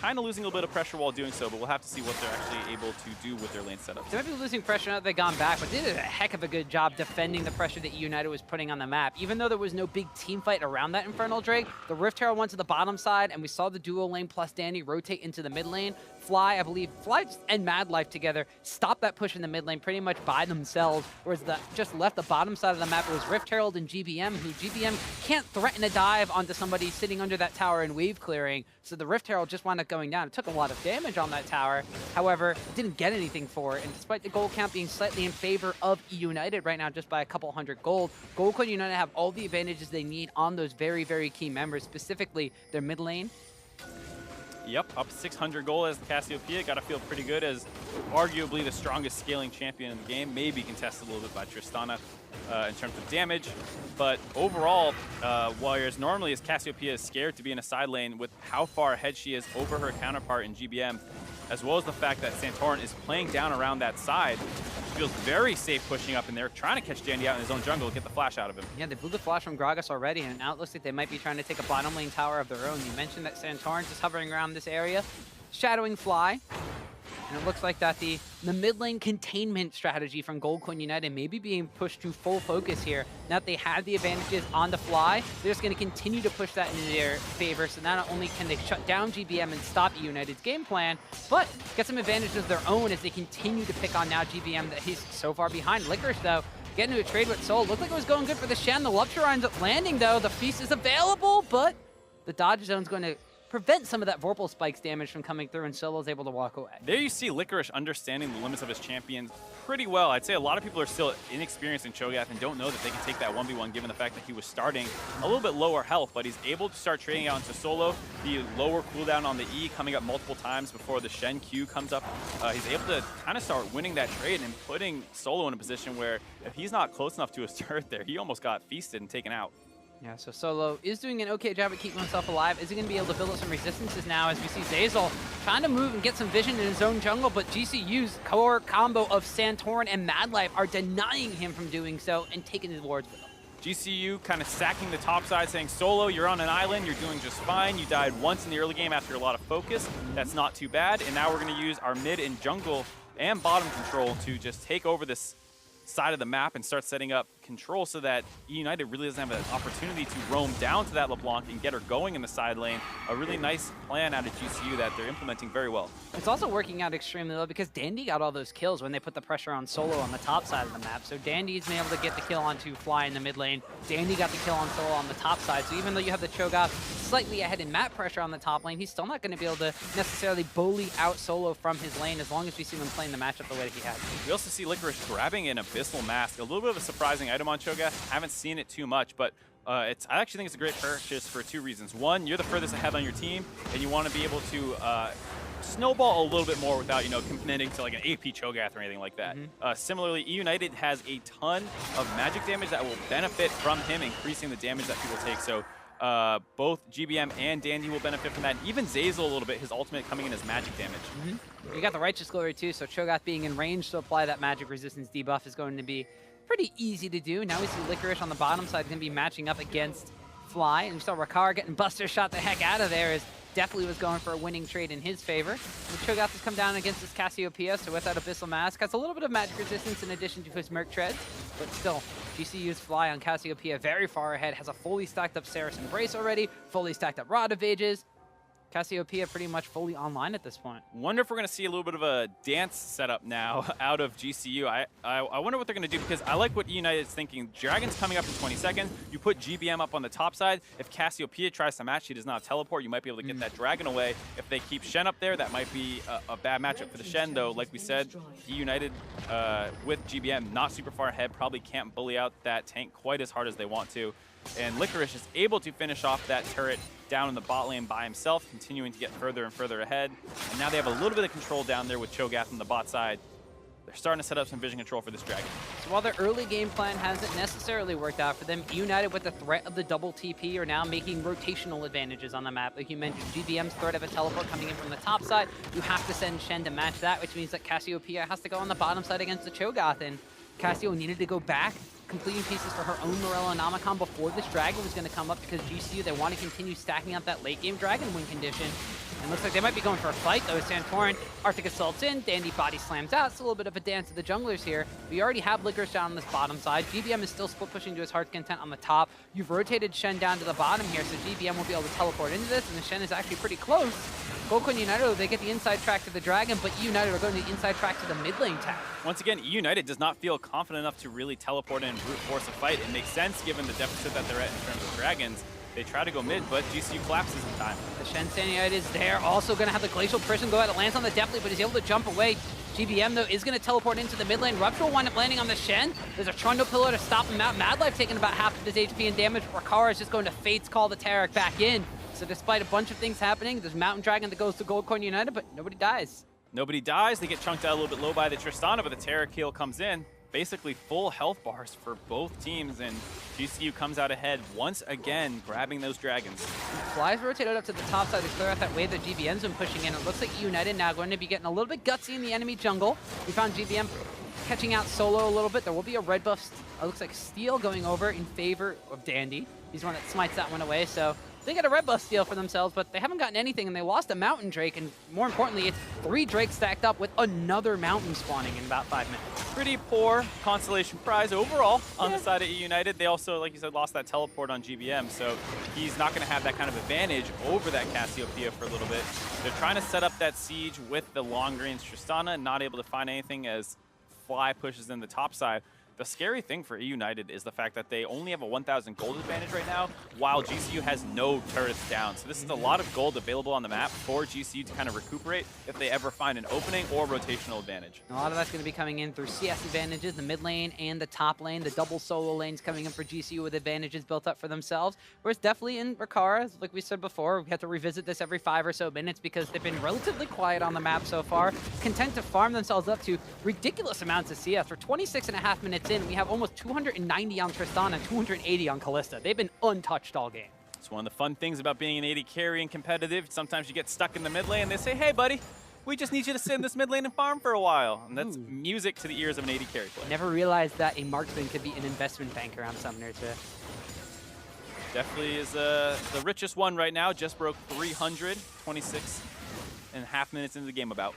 kind of losing a little bit of pressure while doing so, but we'll have to see what they're actually able to do with their lane setup. They might be losing pressure now that they've gone back, but they did a heck of a good job defending the pressure that eUnited was putting on the map. Even though there was no big team fight around that Infernal Drake, the Rift Herald went to the bottom side, and we saw the duo lane plus Dandy rotate into the mid lane. Fly, I believe, Fly and Mad Life together stopped that push in the mid lane pretty much by themselves, whereas the just left the bottom side of the map. It was Rift Herald and GBM, who GBM can't threaten a dive onto somebody sitting under that tower in wave clearing, so the Rift Herald just wound up going down. It took a lot of damage on that tower, however, didn't get anything for it, and despite the gold count being slightly in favor of eUnited right now just by a couple hundred gold, Goldcoin United have all the advantages they need on those very, very key members, specifically their mid lane. Yep, up 600 gold as the Cassiopeia. Got to feel pretty good as arguably the strongest scaling champion in the game. Maybe contested a little bit by Tristana in terms of damage. But overall, whereas normally as Cassiopeia is scared to be in a side lane with how far ahead she is over her counterpart in GBM, as well as the fact that Santorin is playing down around that side, she feels very safe pushing up in there, trying to catch Dandy out in his own jungle to get the flash out of him. Yeah, they blew the flash from Gragas already, and now it looks like they might be trying to take a bottom lane tower of their own. You mentioned that Santorin's just hovering around this area, shadowing Fly. And it looks like that the mid lane containment strategy from Goldcoin United may be being pushed to full focus here. Now that they have the advantages on the Fly, they're just going to continue to push that into their favor. So not only can they shut down GBM and stop United's game plan, but get some advantages of their own as they continue to pick on now GBM that he's so far behind. Licorice, though, getting into a trade with Soul. Looked like it was going good for the Shen. The Lupture ends up landing, though. The Feast is available, but the dodge zone's going to prevent some of that Vorpal Spike's damage from coming through, and Solo's able to walk away. There you see Licorice understanding the limits of his champion pretty well. I'd say a lot of people are still inexperienced in Cho'Gath and don't know that they can take that 1v1 given the fact that he was starting a little bit lower health, but he's able to start trading out into Solo. The lower cooldown on the E coming up multiple times before the Shen Q comes up. He's able to kind of start winning that trade and putting Solo in a position where if he's not close enough to his turret there, he almost got feasted and taken out. Yeah, so Solo is doing an okay job at keeping himself alive. Is he going to be able to build up some resistances now as we see Zeyzal trying to move and get some vision in his own jungle, but GCU's core combo of Santorin and Mad Life are denying him from doing so and taking the wards with him. GCU kind of sacking the top side, saying, Solo, you're on an island, you're doing just fine. You died once in the early game after a lot of focus. That's not too bad. And now we're going to use our mid and jungle and bottom control to just take over this side of the map and start setting up control so that eUnited really doesn't have an opportunity to roam down to that LeBlanc and get her going in the side lane. A really nice plan out of GCU that they're implementing very well. It's also working out extremely well because Dandy got all those kills when they put the pressure on Solo on the top side of the map. So Dandy's been able to get the kill onto Fly in the mid lane. Dandy got the kill on Solo on the top side. So even though you have the Cho'Gath slightly ahead in map pressure on the top lane, he's still not going to be able to necessarily bully out Solo from his lane as long as we see him playing the matchup the way that he has. We also see Licorice grabbing an Abyssal Mask, a little bit of a surprising item on Cho'Gath. Haven't seen it too much, but I actually think it's a great purchase for 2 reasons. One, you're the furthest ahead on your team, and you want to be able to snowball a little bit more without, committing to like an AP Cho'Gath or anything like that. Similarly, eUnited has a ton of magic damage that will benefit from him increasing the damage that people take. So both GBM and Dandy will benefit from that. Even Zazel a little bit, his ultimate coming in as magic damage. You got the Righteous Glory too, so Cho'Gath being in range to apply that magic resistance debuff is going to be pretty easy to do. Now we see Licorice on the bottom side going to be matching up against Fly, and we saw Rakar getting Buster shot the heck out of there as definitely was going for a winning trade in his favor. The Cho'Gath has come down against this Cassiopeia, so without Abyssal Mask, has a little bit of magic resistance in addition to his Merc Treads, but still, GCU's Fly on Cassiopeia very far ahead, has a fully stacked up Saracen Brace already, fully stacked up Rod of Ages. Cassiopeia pretty much fully online at this point. Wonder if we're going to see a little bit of a dance setup now out of GCU. I wonder what they're going to do, because I like what eUnited is thinking. Dragon's coming up in 20 seconds. You put GBM up on the top side. If Cassiopeia tries to match, she does not teleport. You might be able to get that Dragon away. If they keep Shen up there, that might be a bad matchup for the Shen, though. Like we said, eUnited with GBM not super far ahead probably can't bully out that tank quite as hard as they want to. And Licorice is able to finish off that turret down in the bot lane by himself, continuing to get further and further ahead. And now they have a little bit of control down there with Cho'Gath on the bot side. They're starting to set up some vision control for this Dragon. So while their early game plan hasn't necessarily worked out for them, eUnited with the threat of the double TP are now making rotational advantages on the map. Like you mentioned, GBM's threat of a teleport coming in from the top side. You have to send Shen to match that, which means that Cassiopeia has to go on the bottom side against the Cho'Gath, and Cassio needed to go back, completing pieces for her own Morello Nomicon before this Dragon was going to come up, because GCU, they want to continue stacking up that late game Dragon win condition. And looks like they might be going for a fight though. Santorin, Arctic Assault's in, Dandy body slams out. It's a little bit of a dance of the junglers here. We already have Licorice down on this bottom side. GBM is still split pushing to his heart's content on the top. You've rotated Shen down to the bottom here, so GBM will be able to teleport into this, and the Shen is actually pretty close. Goku and eUnited, they get the inside track to the Dragon, but eUnited are going to the inside track to the mid lane tap. Once again, eUnited does not feel confident enough to really teleport in and brute force a fight. It makes sense given the deficit that they're at in terms of Dragons. They try to go mid, but GCU collapses in time. The Shen Saniite is there, also going to have the Glacial Prison go out. It lands on the Deathly, but he's able to jump away. GBM, though, is going to teleport into the mid lane. Rupture will wind up landing on the Shen. There's a Trundle Pillar to stop him out. Mad Life taking about half of his HP and damage. Rakara is just going to Fate's Call the Taric back in. So despite a bunch of things happening, there's Mountain Dragon that goes to Goldcorn United, but nobody dies. Nobody dies. They get chunked out a little bit low by the Tristana, but the Taric heal comes in. Basically full health bars for both teams, and GCU comes out ahead once again, grabbing those Dragons. Flies rotated up to the top side to clear out that wave that GBM's been pushing in. It looks like eUnited now going to be getting a little bit gutsy in the enemy jungle. We found GBM catching out Solo a little bit. There will be a red buff, it looks like Steel going over in favor of Dandy. He's the one that smites that one away, so they got a red buff steal for themselves, but they haven't gotten anything, and they lost a Mountain Drake, and more importantly, it's 3 Drakes stacked up with another Mountain spawning in about 5 minutes. Pretty poor consolation prize overall on the side of eUnited. They also, like you said, lost that teleport on GBM, so he's not going to have that kind of advantage over that Cassiopeia for a little bit. They're trying to set up that siege with the long-range Tristana, not able to find anything as Fly pushes in the top side. The scary thing for eUnited is the fact that they only have a 1,000 gold advantage right now, while GCU has no turrets down. So this is a lot of gold available on the map for GCU to kind of recuperate if they ever find an opening or rotational advantage. A lot of that's going to be coming in through CS advantages, the mid lane and the top lane. The double solo lanes coming in for GCU with advantages built up for themselves. Whereas definitely in Rakara, like we said before, we have to revisit this every 5 or so minutes because they've been relatively quiet on the map so far, content to farm themselves up to ridiculous amounts of CS. For 26.5 minutes in, we have almost 290 on Tristan and 280 on Callista. They've been untouched all game. It's one of the fun things about being an AD carry and competitive. Sometimes you get stuck in the mid lane and they say, hey buddy, we just need you to sit in this mid lane and farm for a while. And that's music to the ears of an AD carry player. Never realized that a marksman could be an investment banker on Summoner too. Definitely is the richest one right now. Just broke 300, 26.5 minutes into the game about.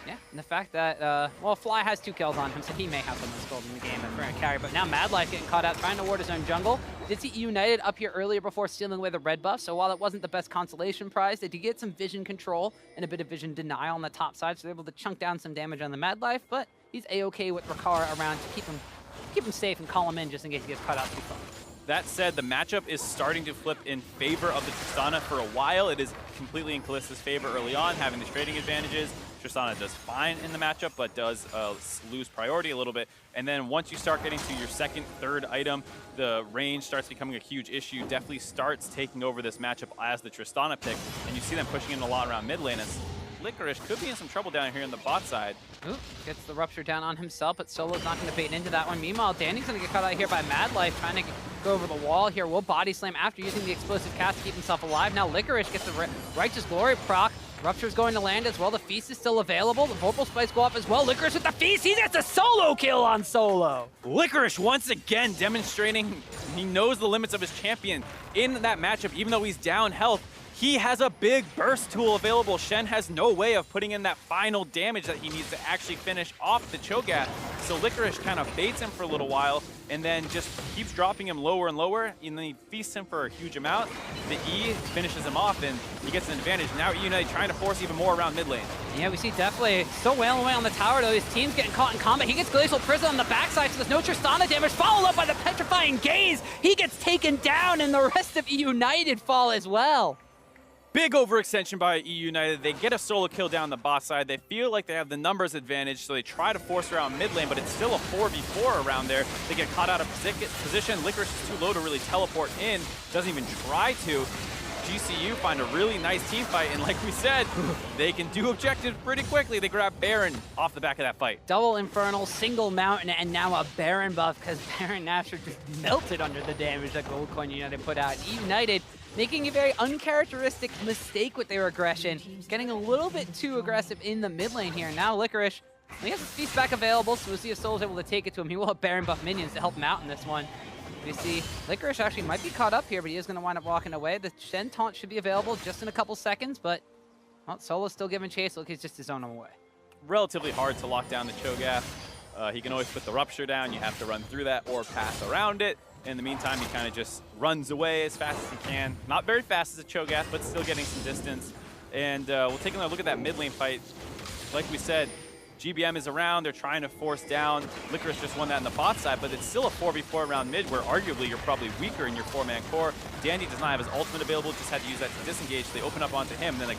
Yeah, and the fact that, well, Fly has 2 kills on him, so he may have the most gold in the game for a carry. But now Mad Life getting caught out, trying to ward his own jungle. Did see eUnited up here earlier before stealing away the red buff, so while it wasn't the best consolation prize, they did get some vision control and a bit of vision denial on the top side, so they're able to chunk down some damage on the Mad Life, but he's A-okay with Rikara around to keep him safe and call him in just in case he gets cut out too far. That said, the matchup is starting to flip in favor of the Tristana for a while. It is completely in Kallista's favor early on, having the trading advantages. Tristana does fine in the matchup, but does lose priority a little bit. And then once you start getting to your second, third item, the range starts becoming a huge issue. Definitely starts taking over this matchup as the Tristana pick. And you see them pushing in a lot around mid lane. As Licorice could be in some trouble down here in the bot side. Ooh, gets the Rupture down on himself, but Solo's not going to bait into that one. Meanwhile, Danny's going to get cut out here by Mad Life, trying to go over the wall here. Will body slam after using the explosive cast to keep himself alive. Now Licorice gets the Righteous Glory proc. Rupture's going to land as well. The Feast is still available. The Vorpal Spikes go up as well. Licorice with the Feast. He gets a solo kill on Solo. Licorice once again demonstrating he knows the limits of his champion in that matchup, even though he's down health. He has a big burst tool available. Shen has no way of putting in that final damage that he needs to actually finish off the Cho'Gath. So Licorice kind of baits him for a little while and then just keeps dropping him lower and lower, and then he feasts him for a huge amount. The E finishes him off and he gets an advantage. Now eUnited trying to force even more around mid lane. Yeah, we see definitely still wailing away on the tower though. His team's getting caught in combat. He gets Glacial Prison on the backside, so there's no Tristana damage, followed up by the Petrifying Gaze. He gets taken down and the rest of eUnited fall as well. Big overextension by eUnited. They get a solo kill down the bot side. They feel like they have the numbers advantage, so they try to force around mid lane, but it's still a 4v4 around there. They get caught out of position. Licorice is too low to really teleport in. Doesn't even try to. GCU find a really nice team fight, and like we said, they can do objectives pretty quickly. They grab Baron off the back of that fight. Double Infernal, single Mountain, and now a Baron buff because Baron Nashor just melted under the damage that Goldcoin United put out. eUnited making a very uncharacteristic mistake with their aggression, getting a little bit too aggressive in the mid lane here. Now Licorice, he has his Feast back available, so we'll see if Soul's able to take it to him. He will have Baron buff minions to help him out in this one. We see Licorice actually might be caught up here, but he is going to wind up walking away. The Shen taunt should be available just in a couple seconds, but well, Solo's still giving chase. Look, he's just his own way. Relatively hard to lock down the Cho'Gath. He can always put the Rupture down. You have to run through that or pass around it. In the meantime, he kind of just runs away as fast as he can. Not very fast as a Cho'Gath, but still getting some distance. And we'll take another look at that mid lane fight. Like we said, GBM is around. They're trying to force down. Licorice just won that in the bot side, but it's still a 4v4 around mid where arguably you're probably weaker in your 4-man core. Dandy does not have his ultimate available, just had to use that to disengage. They open up onto him, then a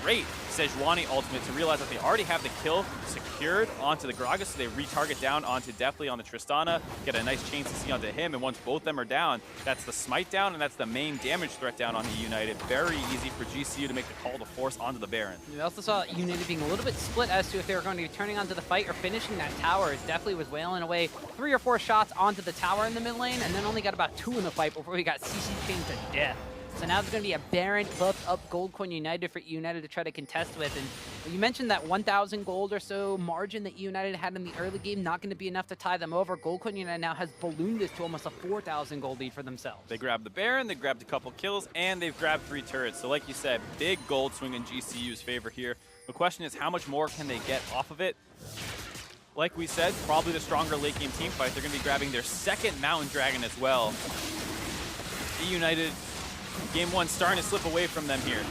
great Sejuani ultimate to realize that they already have the kill secured onto the Gragas, so they retarget down onto definitely on the Tristana, get a nice chain CC onto him, and once both of them are down, that's the smite down, and that's the main damage threat down on eUnited. Very easy for GCU to make the call to force onto the Baron. We also saw eUnited being a little bit split as to if they were going to be turning onto the fight or finishing that tower. It definitely was wailing away 3 or 4 shots onto the tower in the mid lane, and then only got about 2 in the fight before we got CC chained to death. So now there's going to be a Baron buffed up Goldcoin United for eUnited to try to contest with. And you mentioned that 1,000 gold or so margin that eUnited had in the early game, not going to be enough to tie them over. Goldcoin United now has ballooned this to almost a 4,000 gold lead for themselves. They grabbed the Baron, they grabbed a couple kills, and they've grabbed 3 turrets. So like you said, big gold swing in GCU's favor here. The question is, how much more can they get off of it? Like we said, probably the stronger late game team fight. They're going to be grabbing their second Mountain Dragon as well. eUnited, game 1 starting to slip away from them here.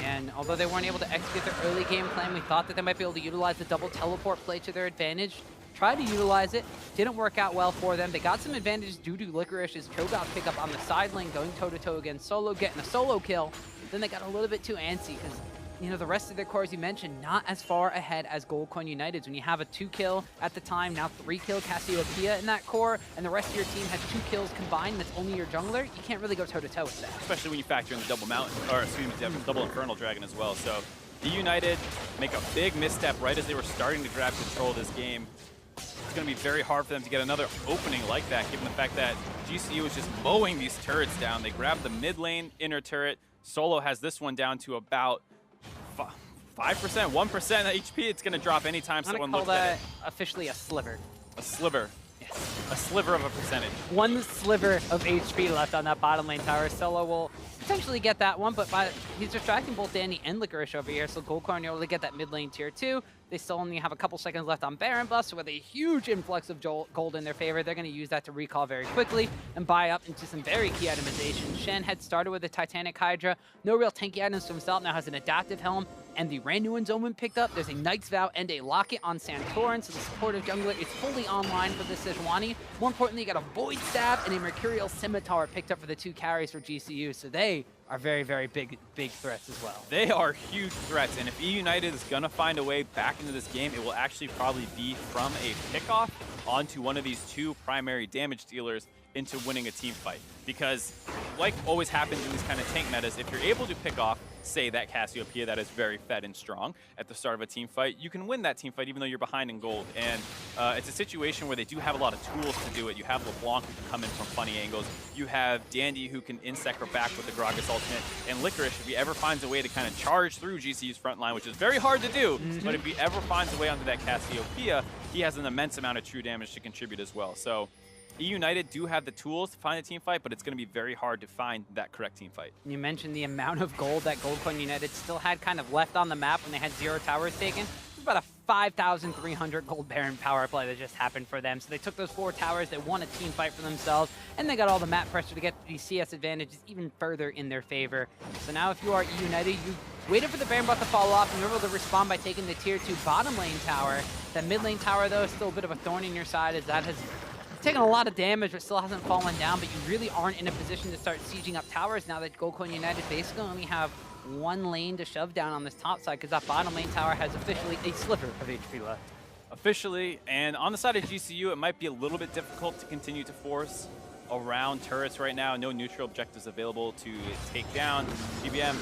And although they weren't able to execute their early game plan, we thought that they might be able to utilize the double teleport play to their advantage. Tried to utilize it, didn't work out well for them. They got some advantages due to Licorice's Cho'Gath pickup on the side lane, going toe-to-toe against Solo, getting a solo kill. Then they got a little bit too antsy because, you know, the rest of their core, as you mentioned, not as far ahead as Goldcoin United's. When you have a 2-kill at the time, now 3-kill Cassiopeia in that core, and the rest of your team has 2 kills combined, and it's only your jungler, you can't really go toe-to-toe with that. Especially when you factor in the double mountain, or excuse me, double Infernal Dragon as well. So eUnited make a big misstep right as they were starting to grab control of this game. It's going to be very hard for them to get another opening like that, given the fact that GCU is just mowing these turrets down. They grabbed the mid lane inner turret. Solo has this one down to about 5%, 1% HP. It's going to drop anytime someone looks at it. I'm going to call that officially a sliver. A sliver. Yes. A sliver of a percentage. 1 sliver of HP left on that bottom lane tower. Solo will potentially get that one, but he's distracting both Danny and Licorice over here, so Goldcoin able to get that mid lane tier 2. They still only have a couple seconds left on Baron buff, so with a huge influx of gold in their favor, they're going to use that to recall very quickly and buy up into some very key itemization. Shen had started with a Titanic Hydra, no real tanky items to himself, now has an adaptive helm, and the Randuin's Omen picked up. There's a Knight's Vow and a Locket on Santorin, so the supportive jungler is fully online for this Sejuani. More importantly, you got a Void Stab and a Mercurial Scimitar picked up for the 2 carries for GCU, so they are very, very big threats as well. They are huge threats, and if eUnited is going to find a way back into this game, it will actually probably be from a pickoff onto one of these 2 primary damage dealers into winning a team fight. Because, like always happens in these kind of tank metas, if you're able to pick off, say, that Cassiopeia that is very fed and strong at the start of a team fight, you can win that team fight even though you're behind in gold. And it's a situation where they do have a lot of tools to do it. You have LeBlanc who can come in from funny angles. You have Dandy who can insect or back with the Gragas ultimate. And Licorice, if he ever finds a way to kind of charge through GCU's front line, which is very hard to do, but if he ever finds a way onto that Cassiopeia, he has an immense amount of true damage to contribute as well. So eUnited do have the tools to find a team fight, but it's going to be very hard to find that correct team fight. You mentioned the amount of gold that Goldcoin United still had kind of left on the map when they had 0 towers taken. It was about a 5,300 gold Baron power play that just happened for them. So they took those 4 towers, they won a team fight for themselves, and they got all the map pressure to get the CS advantages even further in their favor. So now if you are eUnited, you waited for the Baron buff to fall off, and you were able to respond by taking the tier 2 bottom lane tower. That mid lane tower, though, is still a bit of a thorn in your side, as that has taken a lot of damage, but still hasn't fallen down. But you really aren't in a position to start sieging up towers now that Goldcoin United basically only have 1 lane to shove down on this top side, because that bottom lane tower has officially a sliver of HP left. Officially, and on the side of GCU, it might be a little bit difficult to continue to force around turrets right now. No neutral objectives available to take down. GBM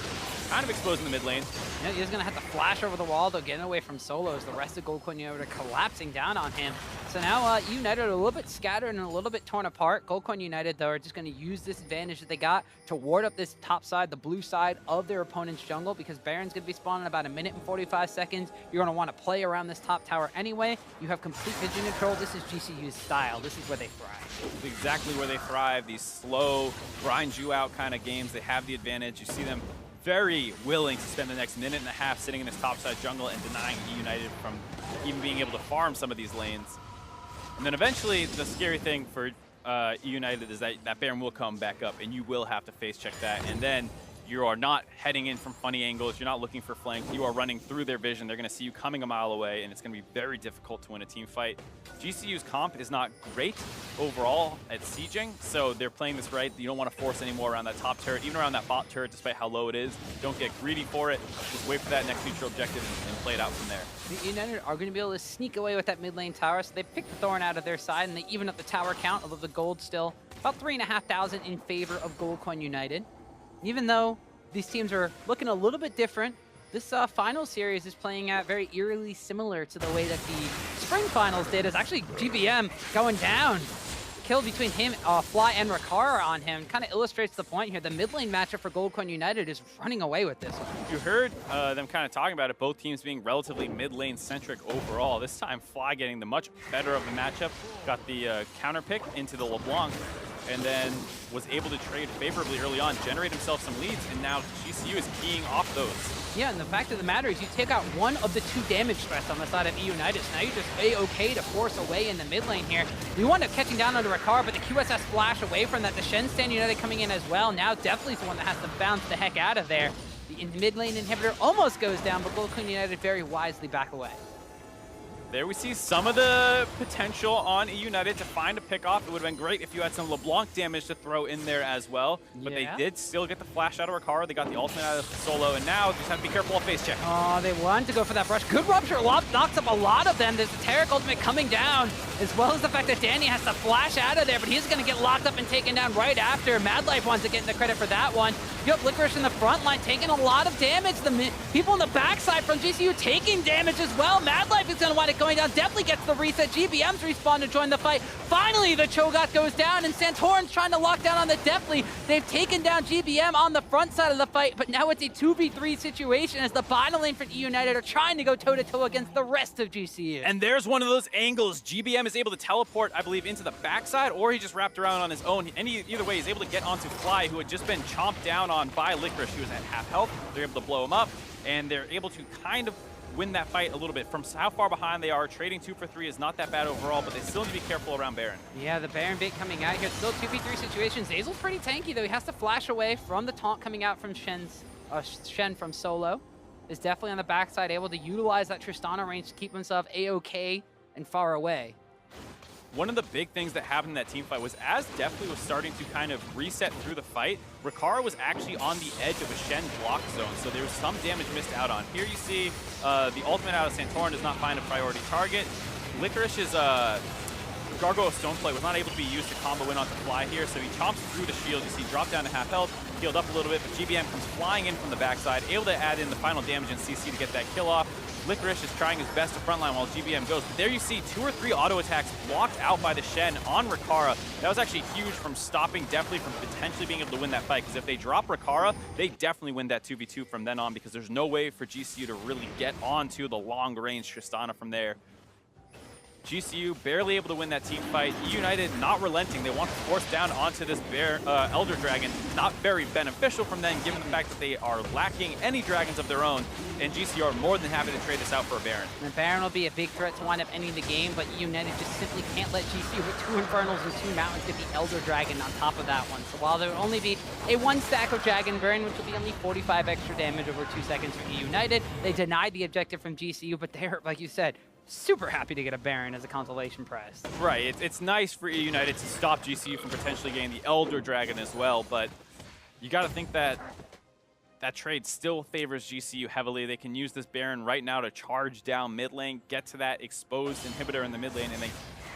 kind of exposed in the mid lane. Yeah, he's going to have to flash over the wall to get away from solos. The rest of Goldcoin United are collapsing down on him. So now United are a little bit scattered and a little bit torn apart. Goldcoin United, though, are just going to use this advantage that they got to ward up this top side, the blue side of their opponent's jungle, because Baron's going to be spawning in about 1 minute and 45 seconds. You're going to want to play around this top tower anyway. You have complete vision control. This is GCU's style. This is where they thrive. This is exactly where they thrive. These slow, grind you out kind of games. They have the advantage. You see them very willing to spend the next 1.5 minutes sitting in this topside jungle and denying eUnited from even being able to farm some of these lanes. And then eventually, the scary thing for eUnited is that Baron will come back up, and you will have to face check that. And then you are not heading in from funny angles. You're not looking for flanks. You are running through their vision. They're going to see you coming a mile away, and it's going to be very difficult to win a team fight. GCU's comp is not great overall at sieging, so they're playing this right. You don't want to force any more around that top turret, even around that bot turret, despite how low it is. Don't get greedy for it. Just wait for that next neutral objective and play it out from there. The United are going to be able to sneak away with that mid lane tower, so they pick the Thorn out of their side, and they even up the tower count, although the gold still about 3,500 in favor of Goldcoin United. Even though these teams are looking a little bit different, this final series is playing out very eerily similar to the way that the spring finals did. It's actually GBM going down. Kill between him, Fly and Rakara on him kind of illustrates the point here. The mid lane matchup for Goldcoin United is running away with this one. You heard them kind of talking about it, both teams being relatively mid lane centric overall. This time Fly getting the much better of the matchup, got the counter pick into the LeBlanc, and then was able to trade favorably early on, generate himself some leads, and now GCU is keying off those. Yeah, and the fact of the matter is you take out one of the 2 damage threats on the side of eUnited. So now you're just A-okay to force away in the mid lane here. You wind up catching down under Rakar, but the QSS flash away from that. The Shen Stand United coming in as well. Now definitely is the one that has to bounce the heck out of there. The mid lane inhibitor almost goes down, but Goldcoin United very wisely back away. There we see some of the potential on eUnited to find a pickoff. It would have been great if you had some LeBlanc damage to throw in there as well. But they did still get the flash out of Rakara. They got the ultimate out of Solo, and now just have to be careful of face check. Oh, they wanted to go for that brush. Good Rupture knocks up a lot of them. There's the Taric ultimate coming down, as well as the fact that Danny has to flash out of there, but he's going to get locked up and taken down right after. Mad Life wants to get the credit for that one. You have Licorice in the front line taking a lot of damage. The people on the backside from GCU taking damage as well. Mad Life is going to wind up going down. Definitely gets the reset. GBM's respawn to join the fight. Finally, the Cho'Gath goes down, and Santorin's trying to lock down on the Deathly. They've taken down GBM on the front side of the fight, but now it's a 2v3 situation as the bottom lane for eUnited are trying to go toe-to-toe against the rest of GCU. And there's one of those angles. GBM is able to teleport, I believe, into the backside, or he just wrapped around on his own. Either way, he's able to get onto Fly, who had just been chomped down on by Licorice. He was at half health. They're able to blow him up, and they're able to kind of win that fight a little bit. From how far behind they are, trading 2 for 3 is not that bad overall, but they still need to be careful around Baron. Yeah, the Baron bait coming out here. Still 2v3 situation. Zeyzal's pretty tanky, though. He has to flash away from the taunt coming out from Shen from solo. Is definitely on the backside, able to utilize that Tristana range to keep himself A-OK and far away. One of the big things that happened in that team fight was as Deathly was starting to kind of reset through the fight, Rikara was actually on the edge of a Shen block zone, so there was some damage missed out on. Here you see the ultimate out of Santorin does not find a priority target. Licorice's Gargoyle Stoneplate was not able to be used to combo in onto Fly here, so he chomps through the shield. You see drop down to half health, healed up a little bit, but GBM comes flying in from the backside, able to add in the final damage in CC to get that kill off. Licorice is trying his best to frontline while GBM goes. But there you see 2 or 3 auto attacks blocked out by the Shen on Rikara. That was actually huge from stopping Deathly from potentially being able to win that fight, because if they drop Rikara, they definitely win that 2v2 from then on, because there's no way for GCU to really get onto the long-range Tristana from there. GCU barely able to win that team fight. eUnited not relenting. They want to force down onto this Elder Dragon. Not very beneficial from them, given the fact that they are lacking any dragons of their own. And GCU are more than happy to trade this out for a Baron. And Baron will be a big threat to wind up ending the game, but eUnited just simply can't let GCU with 2 Infernals and 2 Mountains get the Elder Dragon on top of that one. So while there will only be a 1 stack of Dragon Baron, which will be only 45 extra damage over 2 seconds for eUnited, they denied the objective from GCU, but they're, like you said, super happy to get a Baron as a consolation prize. Right, it's nice for eUnited to stop GCU from potentially getting the Elder Dragon as well, but you got to think that that trade still favors GCU heavily. They can use this Baron right now to charge down mid lane, get to that exposed inhibitor in the mid lane, and then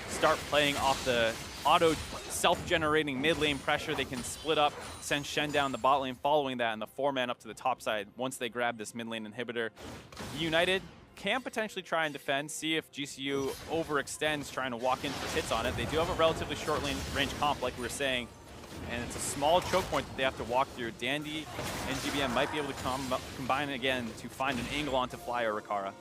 start playing off the auto self-generating mid lane pressure. They can split up, send Shen down the bot lane following that, and the 4-man up to the top side once they grab this mid lane inhibitor. eUnited can potentially try and defend, see if GCU overextends trying to walk in for hits on it. They do have a relatively short range comp, like we were saying, and it's a small choke point that they have to walk through. Dandy and GBM might be able to combine again to find an angle onto Fly or Rikara.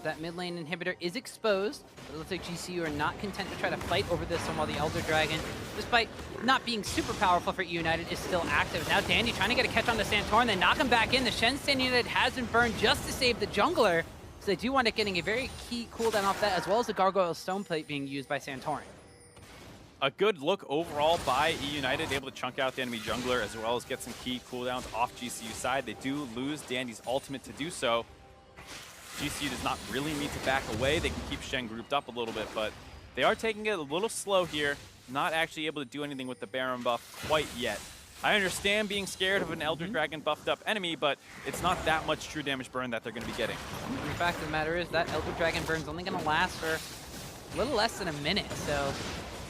That mid lane inhibitor is exposed, but it looks like GCU are not content to try to fight over this one while the Elder Dragon, despite not being super powerful for eUnited, is still active. Now Dandy trying to get a catch onto Santorin, they knock him back in. The Shen Stand unit has been burned just to save the jungler, so they do wind up getting a very key cooldown off that, as well as the Gargoyle Stoneplate being used by Santorin. A good look overall by eUnited, able to chunk out the enemy jungler as well as get some key cooldowns off GCU side. They do lose Dandy's ultimate to do so. GCU does not really need to back away. They can keep Shen grouped up a little bit, but they are taking it a little slow here, not actually able to do anything with the Baron buff quite yet. I understand being scared of an Elder Dragon buffed up enemy, but it's not that much true damage burn that they're going to be getting. The fact of the matter is that Elder Dragon burn's only going to last for a little less than a minute, so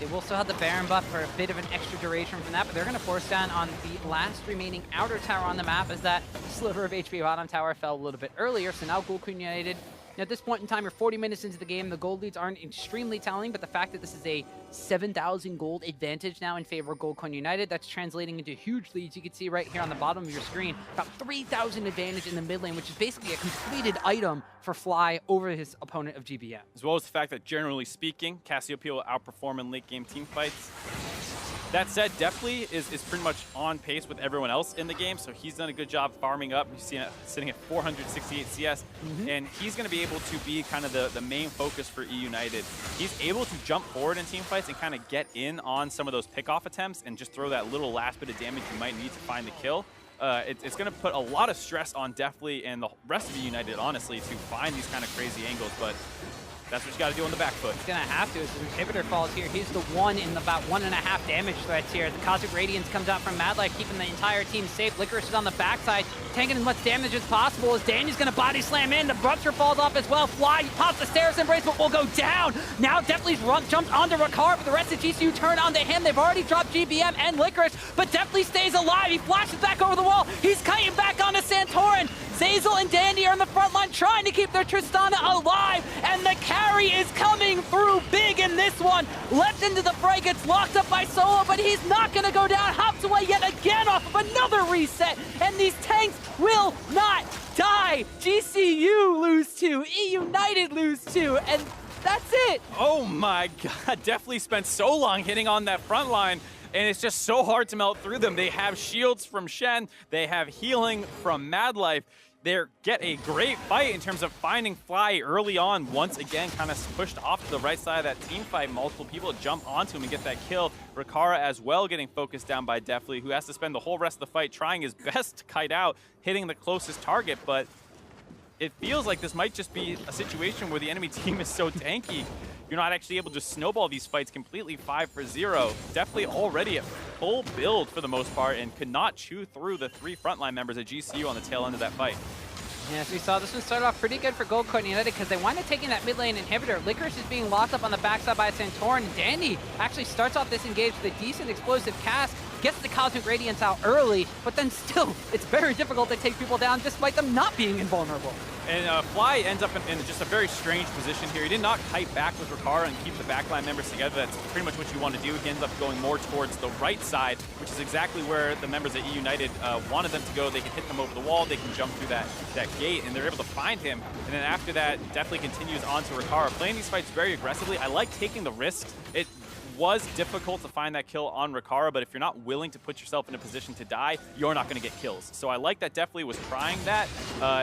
they will still have the Baron buff for a bit of an extra duration from that, but they're going to force down on the last remaining outer tower on the map, as that sliver of HP bottom tower fell a little bit earlier. So now Gold Queen United, at this point in time, you're 40 minutes into the game. The gold leads aren't extremely telling, but the fact that this is a 7,000 gold advantage now in favor of Gold Queen United, that's translating into huge leads. You can see right here on the bottom of your screen, about 3,000 advantage in the mid lane, which is basically a completed item for Fly over his opponent of GBM. As well as the fact that, generally speaking, Cassiopeia will outperform in late game team fights. That said, Deathly is pretty much on pace with everyone else in the game, so he's done a good job farming up. You see it sitting at 468 CS, and he's going to be able to be kind of the main focus for eUnited. He's able to jump forward in team fights and kind of get in on some of those pickoff attempts and just throw that little last bit of damage you might need to find the kill. It's going to put a lot of stress on Deathly and the rest of eUnited, honestly, to find these kind of crazy angles, but that's what you got to do on the back foot. He's going to have to as the inhibitor falls here. He's the one in about 1.5 damage threats here. The Cosmic Radiance comes out from Mad Life, keeping the entire team safe. Licorice is on the backside, tanking as much damage as possible as Danny's going to body slam in. The Rupture falls off as well. Fly pops the Stairs Embrace, but will go down. Now Deathly's jumped onto Rikara, but the rest of GCU turn onto him. They've already dropped GBM and Licorice, but Deathly stays alive. He flashes back over the wall. He's kiting back onto Santorin. Zeyzal and Dandy are in the front line trying to keep their Tristana alive, and the carry is coming through big in this one. Leapt into the fray, gets locked up by Solo, but he's not going to go down. Hops away yet again off of another reset, and these tanks will not die. GCU lose 2, eUnited lose 2, and that's it. Oh my god, Deathly spent so long hitting on that front line, and it's just so hard to melt through them. They have shields from Shen, they have healing from Mad Life. they get a great fight in terms of finding Fly early on. Once again, kind of pushed off to the right side of that team fight. Multiple people jump onto him and get that kill. Rikara as well getting focused down by Deftly, who has to spend the whole rest of the fight trying his best to kite out, hitting the closest target, but it feels like this might just be a situation where the enemy team is so tanky, you're not actually able to snowball these fights completely 5-0. Definitely already at full build for the most part and could not chew through the 3 frontline members of GCU on the tail end of that fight. Yeah, as we saw, this one started off pretty good for Gold Coin United because they wind up taking that mid lane inhibitor. Licorice is being locked up on the backside by Santorin. Dandy actually starts off this engage with a decent explosive cast, gets the Cosmic Radiance out early, but then still, it's very difficult to take people down despite them not being invulnerable. And Fly ends up in just a very strange position here. He did not kite back with Rikara and keep the backline members together. That's pretty much what you want to do. He ends up going more towards the right side, which is exactly where the members at eUnited wanted them to go. They can hit them over the wall, they can jump through that gate, and they're able to find him. And then after that, definitely continues on to Rikara. Playing these fights very aggressively. I like taking the risks. It was difficult to find that kill on Rikara, but if you're not willing to put yourself in a position to die, you're not going to get kills. So I like that Deftly was trying that.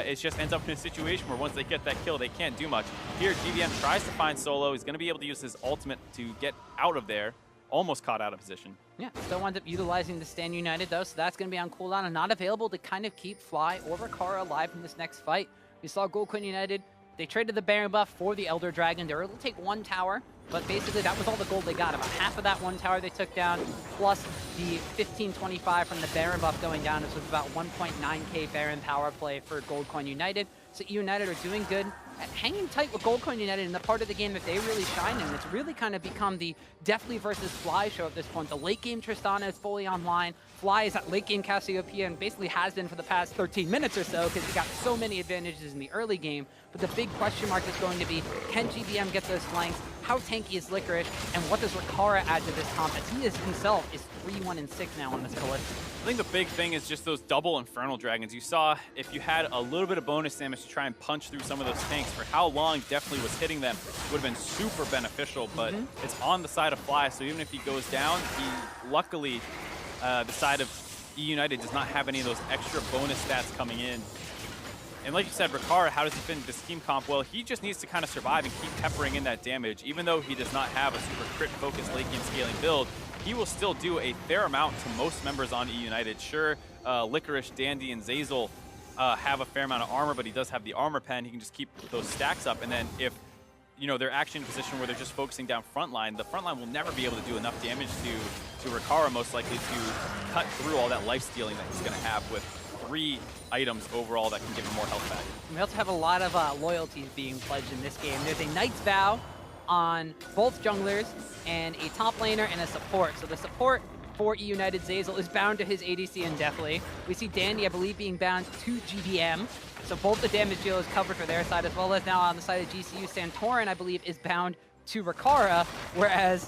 It just ends up in a situation where once they get that kill, they can't do much. Here, GVM tries to find Solo. He's going to be able to use his ultimate to get out of there. Almost caught out of position. Yeah, still winds up utilizing the Stand United though, so that's going to be on cooldown and not available to kind of keep Fly or Rikara alive in this next fight. We saw Gold Coin United. They traded the Baron buff for the Elder Dragon. They were able to take 1 tower, but basically that was all the gold they got. About half of that 1 tower they took down, plus the 1525 from the Baron buff going down. This was about 1.9k Baron power play for Gold Coin United. So eUnited are doing good at hanging tight with Gold Coin United in the part of the game that they really shine in. It's really kind of become the Deftly versus Fly show at this point. The late game Tristana is fully online. Fly is at late game Cassiopeia and basically has been for the past 13 minutes or so because he got so many advantages in the early game. But the big question mark is going to be, can GBM get those flanks? How tanky is Licorice? And what does Rikara add to this comp? As he is himself is 3-1-6 now on this Callisto. I think the big thing is just those double Infernal Dragons. You saw if you had a little bit of bonus damage to try and punch through some of those tanks, for how long Deftly was hitting them would have been super beneficial, but it's on the side of Fly, so even if he goes down, luckily, the side of eUnited does not have any of those extra bonus stats coming in. And like you said, Rikara, how does he fit into this team comp? Well, he just needs to kind of survive and keep peppering in that damage. Even though he does not have a super crit-focused late game scaling build, he will still do a fair amount to most members on eUnited. Sure, Licorice, Dandy, and Zazel have a fair amount of armor, but he does have the armor pen. He can just keep those stacks up. And then if they're actually in a position where they're just focusing down frontline, the frontline will never be able to do enough damage to Rikara, most likely to cut through all that life stealing that he's going to have with 3 items overall that can give him more health back. We also have a lot of loyalties being pledged in this game. There's a Knight's Vow on both junglers and a top laner and a support. So the support for eUnited Zazel is bound to his ADC and Deftly. We see Dandy, I believe, being bound to GBM. So both the damage deal is covered for their side, as well as now on the side of GCU, Santorin, I believe, is bound to Rikara, whereas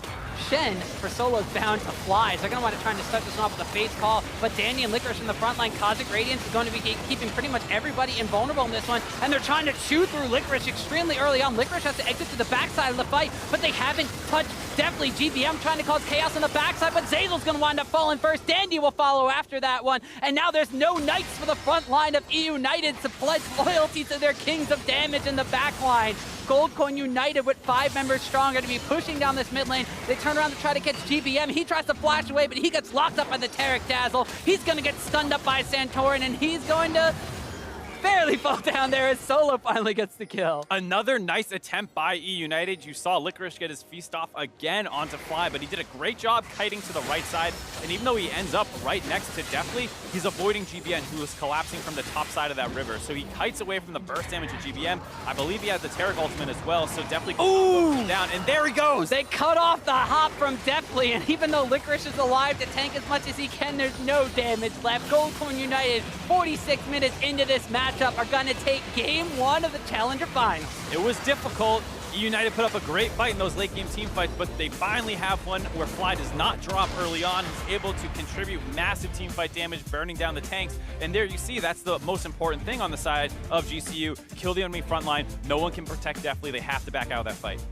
Shen for Solo is bound to Fly. So they're going to want to try to start this one off with a face call, but Dandy and Licorice from the front line. Cosmic Radiance is going to be keeping pretty much everybody invulnerable in this one, and they're trying to chew through Licorice extremely early on. Licorice has to exit to the backside of the fight, but they haven't touched Deftly. GBM trying to cause chaos on the backside, but Zazel's going to wind up falling first. Dandy will follow after that one, and now there's no Knights for the front line of eUnited to pledge loyalty to their kings of damage in the back line. Gold Coin United with 5 members strong are to be pushing down this mid lane. They turn around to try to catch GBM. He tries to flash away, but he gets locked up by the Taric Dazzle. He's going to get stunned up by Santorin, and he's going to barely fall down there as Solo finally gets the kill. Another nice attempt by eUnited. You saw Licorice get his feast off again onto Fly, but he did a great job kiting to the right side. And even though he ends up right next to Deftly, he's avoiding GBM, who is collapsing from the top side of that river. So he kites away from the burst damage of GBM. I believe he has the Taric ultimate as well, so Deftly goes down, and there he goes! They cut off the hop from Deftly, and even though Licorice is alive to tank as much as he can, there's no damage left. Gold Coin United, 46 minutes into this matchup, are going to take game 1 of the Challenger Finals. It was difficult. eUnited put up a great fight in those late game team fights, but they finally have one where Fly does not drop early on. He's able to contribute massive team fight damage, burning down the tanks. And there you see, that's the most important thing on the side of GCU. Kill the enemy front line. No one can protect Deftly. They have to back out of that fight.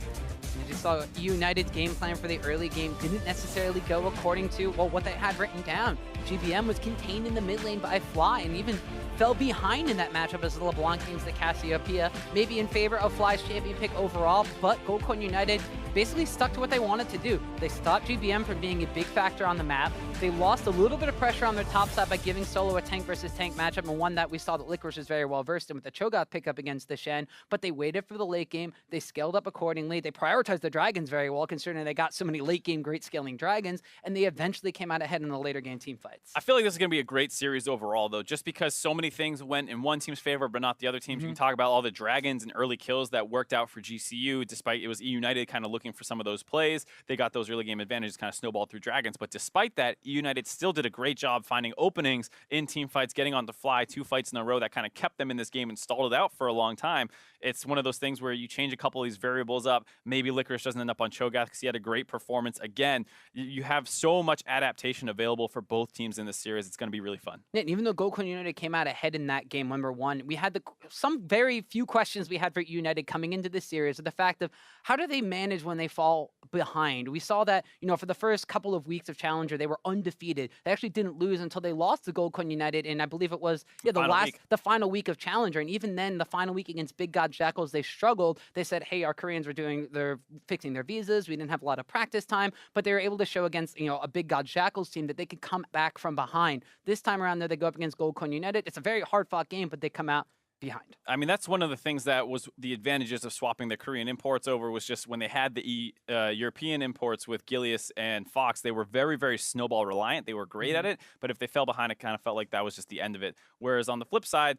As you saw, eUnited's game plan for the early game didn't necessarily go according to, well, what they had written down. GBM was contained in the mid lane by Fly and even fell behind in that matchup as the LeBlanc teams the Cassiopeia, maybe in favor of Fly's champion pick overall, but Goldcoin United basically stuck to what they wanted to do. They stopped GBM from being a big factor on the map. They lost a little bit of pressure on their top side by giving Solo a tank versus tank matchup, and one that we saw that Licorice was very well versed in with the Cho'Gath pickup against the Shen, but they waited for the late game. They scaled up accordingly. They prioritized the dragons very well, considering they got so many late game great scaling dragons, and they eventually came out ahead in the later game team fights. I feel like this is going to be a great series overall, though, just because so many things went in one team's favor, but not the other teams. You can talk about all the dragons and early kills that worked out for GCU, despite it was eUnited kind of looking for some of those plays. They got those early game advantages kind of snowballed through dragons, but despite that, eUnited still did a great job finding openings in team fights, getting on the Fly 2 fights in a row that kind of kept them in this game and stalled it out for a long time. It's one of those things where you change a couple of these variables up. Maybe Licorice doesn't end up on Cho'Gath because he had a great performance. Again, you have so much adaptation available for both teams in this series. It's going to be really fun. Yeah, and even though Goldcoin United came out ahead in that game, number one, we had some very few questions we had for United coming into this series of the fact of how do they manage when they fall behind. We saw that, for the first couple of weeks of Challenger, they were undefeated. They actually didn't lose until they lost to Goldcoin United, and I believe it was the final week of Challenger. And even then, the final week against Big God Jackals, they struggled. They said, hey, our Koreans they're fixing their visas. We didn't have a lot of practice time, but they were able to show against, a Big God Jackals team that they could come back from behind. This time around there, they go up against Goldcoin United. It's a very hard-fought game, but they come out behind. I mean, that's one of the things that was the advantages of swapping the Korean imports over, was just when they had the European imports with Gilius and Fox, they were very, very snowball reliant. They were great at it, but if they fell behind, it kind of felt like that was just the end of it. Whereas on the flip side,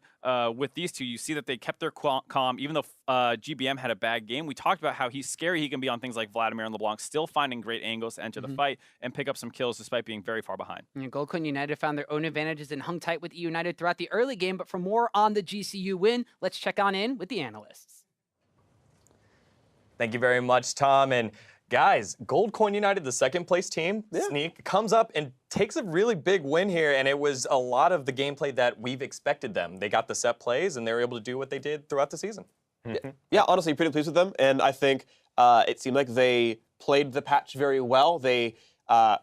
with these two, you see that they kept their calm, even though GBM had a bad game. We talked about how he's scary. He can be on things like Vladimir and LeBlanc, still finding great angles to enter the fight and pick up some kills despite being very far behind. Goldcoin United found their own advantages and hung tight with eUnited throughout the early game, but for more on the GCU win, let's check on in with the analysts. Thank you very much, Tom. And guys, Goldcoin United, the second place team, Sneak, comes up and takes a really big win here, and it was a lot of the gameplay that we've expected them. They got the set plays, and they were able to do what they did throughout the season. Yeah, honestly, pretty pleased with them, and I think it seemed like they played the patch very well. They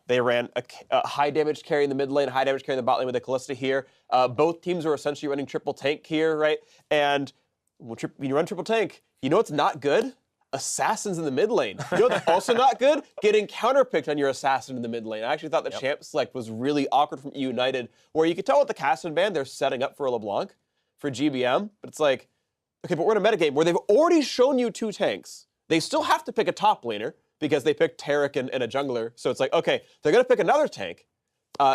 ran a high damage carry in the mid lane, high damage carry in the bot lane with the Callista here. Both teams are essentially running triple tank here, right? And when you run triple tank, you know what's not good? Assassins in the mid lane. You know what's also not good? Getting counterpicked on your assassin in the mid lane. I actually thought the champ select was really awkward from eUnited, where you could tell with the Caston band they're setting up for a LeBlanc, for GBM, but it's like, okay, but we're in a metagame where they've already shown you 2 tanks. They still have to pick a top laner because they picked Tarek and a jungler. So it's like, okay, they're going to pick another tank.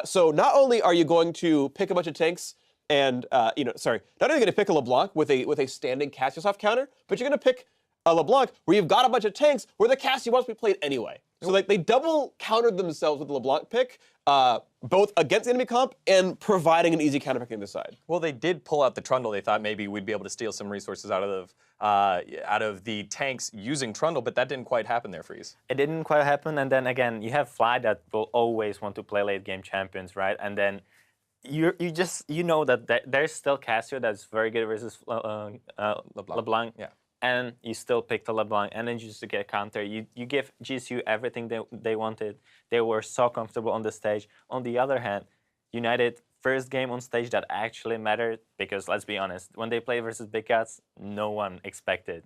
So not only are you going to pick a bunch of tanks and, not only are you going to pick a LeBlanc with a standing Cassius counter, but you're going to pick a LeBlanc where you've got a bunch of tanks where the Cassius wants to be played anyway. So like they double countered themselves with the LeBlanc pick, both against the enemy comp and providing an easy counterpick on the side. Well, they did pull out the Trundle. They thought maybe we'd be able to steal some resources out of the tanks using Trundle, but that didn't quite happen there, Freeze. It didn't quite happen, and then again, you have Fly that will always want to play late game champions, right? And then you know that there's still Cassio that's very good versus LeBlanc. Yeah. And you still pick the LeBlanc, and then just to get counter, you give GCU everything they wanted. They were so comfortable on the stage. On the other hand, United, first game on stage that actually mattered, because let's be honest, when they play versus Big Cats, no one expected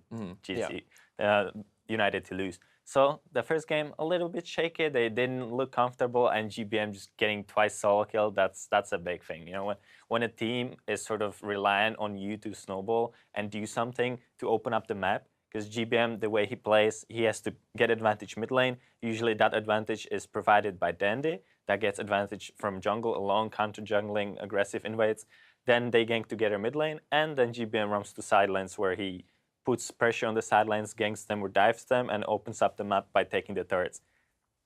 United to lose. So the first game, a little bit shaky. They didn't look comfortable, and GBM just getting twice solo kill, that's a big thing. You know, when a team is sort of reliant on you to snowball and do something to open up the map, because GBM, the way he plays, he has to get advantage mid lane. Usually that advantage is provided by Dandy. That gets advantage from jungle alone, counter-jungling, aggressive invades. Then they gank together mid lane, and then GBM runs to side lanes where he puts pressure on the side lanes, ganks them or dives them, and opens up the map by taking the turrets.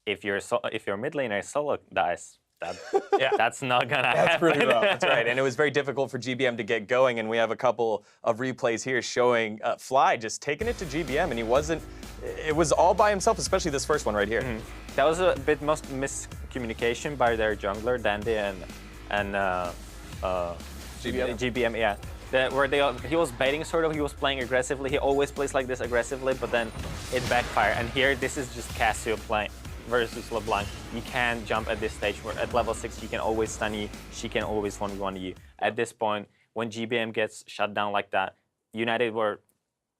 If your mid laner solo dies, that's not gonna happen. That's pretty rough. That's right. And it was very difficult for GBM to get going, and we have a couple of replays here showing Fly just taking it to GBM, and it was all by himself, especially this first one right here. That was a bit most miscommunication by their jungler, Dandy and GBM, yeah. he was baiting sort of, he was playing aggressively. He always plays like this aggressively, but then it backfired. And here, this is just Cassio playing versus LeBlanc. You can't jump at this stage where at level 6 she can always stun you, she can always 1v1 you. At this point, when GBM gets shut down like that, United were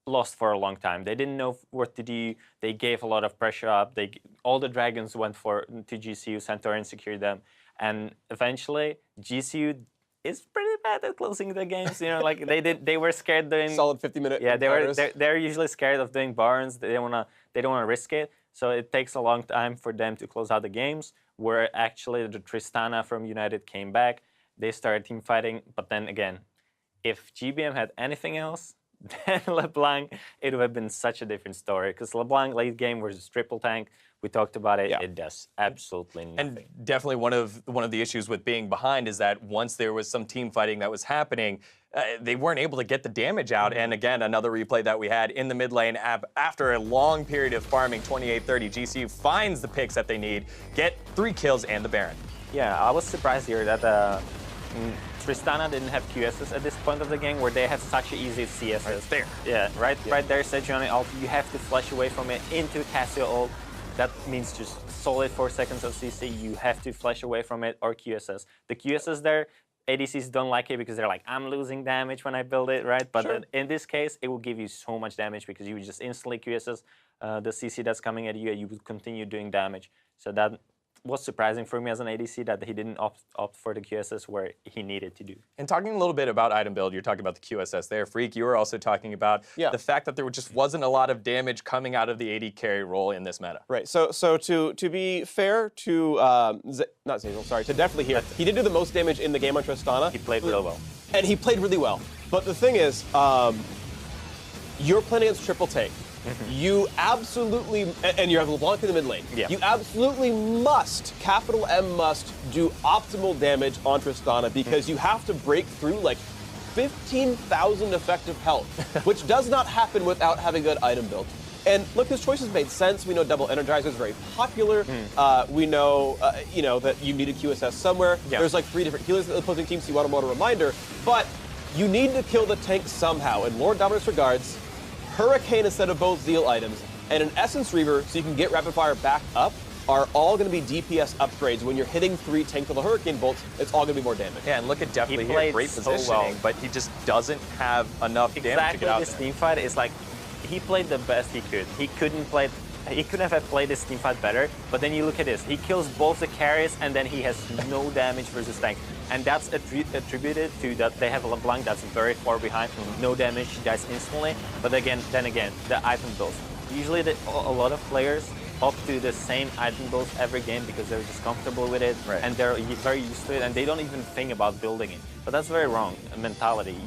lost for a long time. They didn't know what to do. They gave a lot of pressure up. All the dragons went to GCU, Centaurian secured them. And eventually, GCU is pretty bad at closing the games. You know, like they were scared doing solid 50-minute. Yeah, they're usually scared of doing barns. They don't wanna risk it. So it takes a long time for them to close out the games. Where actually the Tristana from United came back, they started team fighting. But then again, if GBM had anything else, then LeBlanc, it would have been such a different story. Because LeBlanc late game versus triple tank, we talked about it. Yeah. It does absolutely nothing. And definitely one of the issues with being behind is that once there was some team fighting that was happening, they weren't able to get the damage out. And again, another replay that we had in the mid lane after a long period of farming 28-30, GCU finds the picks that they need, get 3 kills and the Baron. Yeah, I was surprised here that Tristana didn't have QSs at this point of the game, where they have such an easy CSs. Right there. Yeah, right there, Sejuani ult. You have to flash away from it into Cassio ult. That means just solid 4 seconds of CC. You have to flash away from it or QSs. The QSs there, ADCs don't like it because they're like, I'm losing damage when I build it, right? But sure. In this case, it will give you so much damage because you would just instantly QSs the CC that's coming at you, and you would continue doing damage. So that was surprising for me as an ADC that he didn't opt for the QSS where he needed to do. And talking a little bit about item build, you're talking about the QSS there. Freak, you were also talking about the fact that there just wasn't a lot of damage coming out of the AD carry role in this meta. Right. So to be fair to not Zazel, sorry, to definitely here, he did do the most damage in the game on Tristana. He played real well. And he played really well. But the thing is, you're playing against triple tank. You absolutely, and you have LeBlanc in the mid lane. Yeah. You absolutely must, capital M must, do optimal damage on Tristana because you have to break through like 15,000 effective health, which does not happen without having a good item build. And look, his choices made sense. We know double Energizer is very popular. We know, you know, that you need a QSS somewhere. Yeah. There's like 3 different healers in the opposing team, so you want a reminder. But you need to kill the tank somehow. And Lord Dominus regards Hurricane instead of both Zeal items, and an Essence Reaver so you can get Rapid Fire back up are all going to be DPS upgrades. When you're hitting 3 tank level Hurricane bolts, it's all going to be more damage. Yeah, and look at Deathly here, great positioning, but he just doesn't have enough damage to get out Exactly, this team fight is like, he played the best he could. He couldn't have played this team fight better, but then you look at this. He kills both the carries, and then he has no damage versus tank. And that's attributed to that they have a LeBlanc that's very far behind, no damage, he dies instantly. But then again, the item builds. Usually a lot of players opt to the same item builds every game because they're just comfortable with it, and they're very used to it, and they don't even think about building it. But that's very wrong mentality.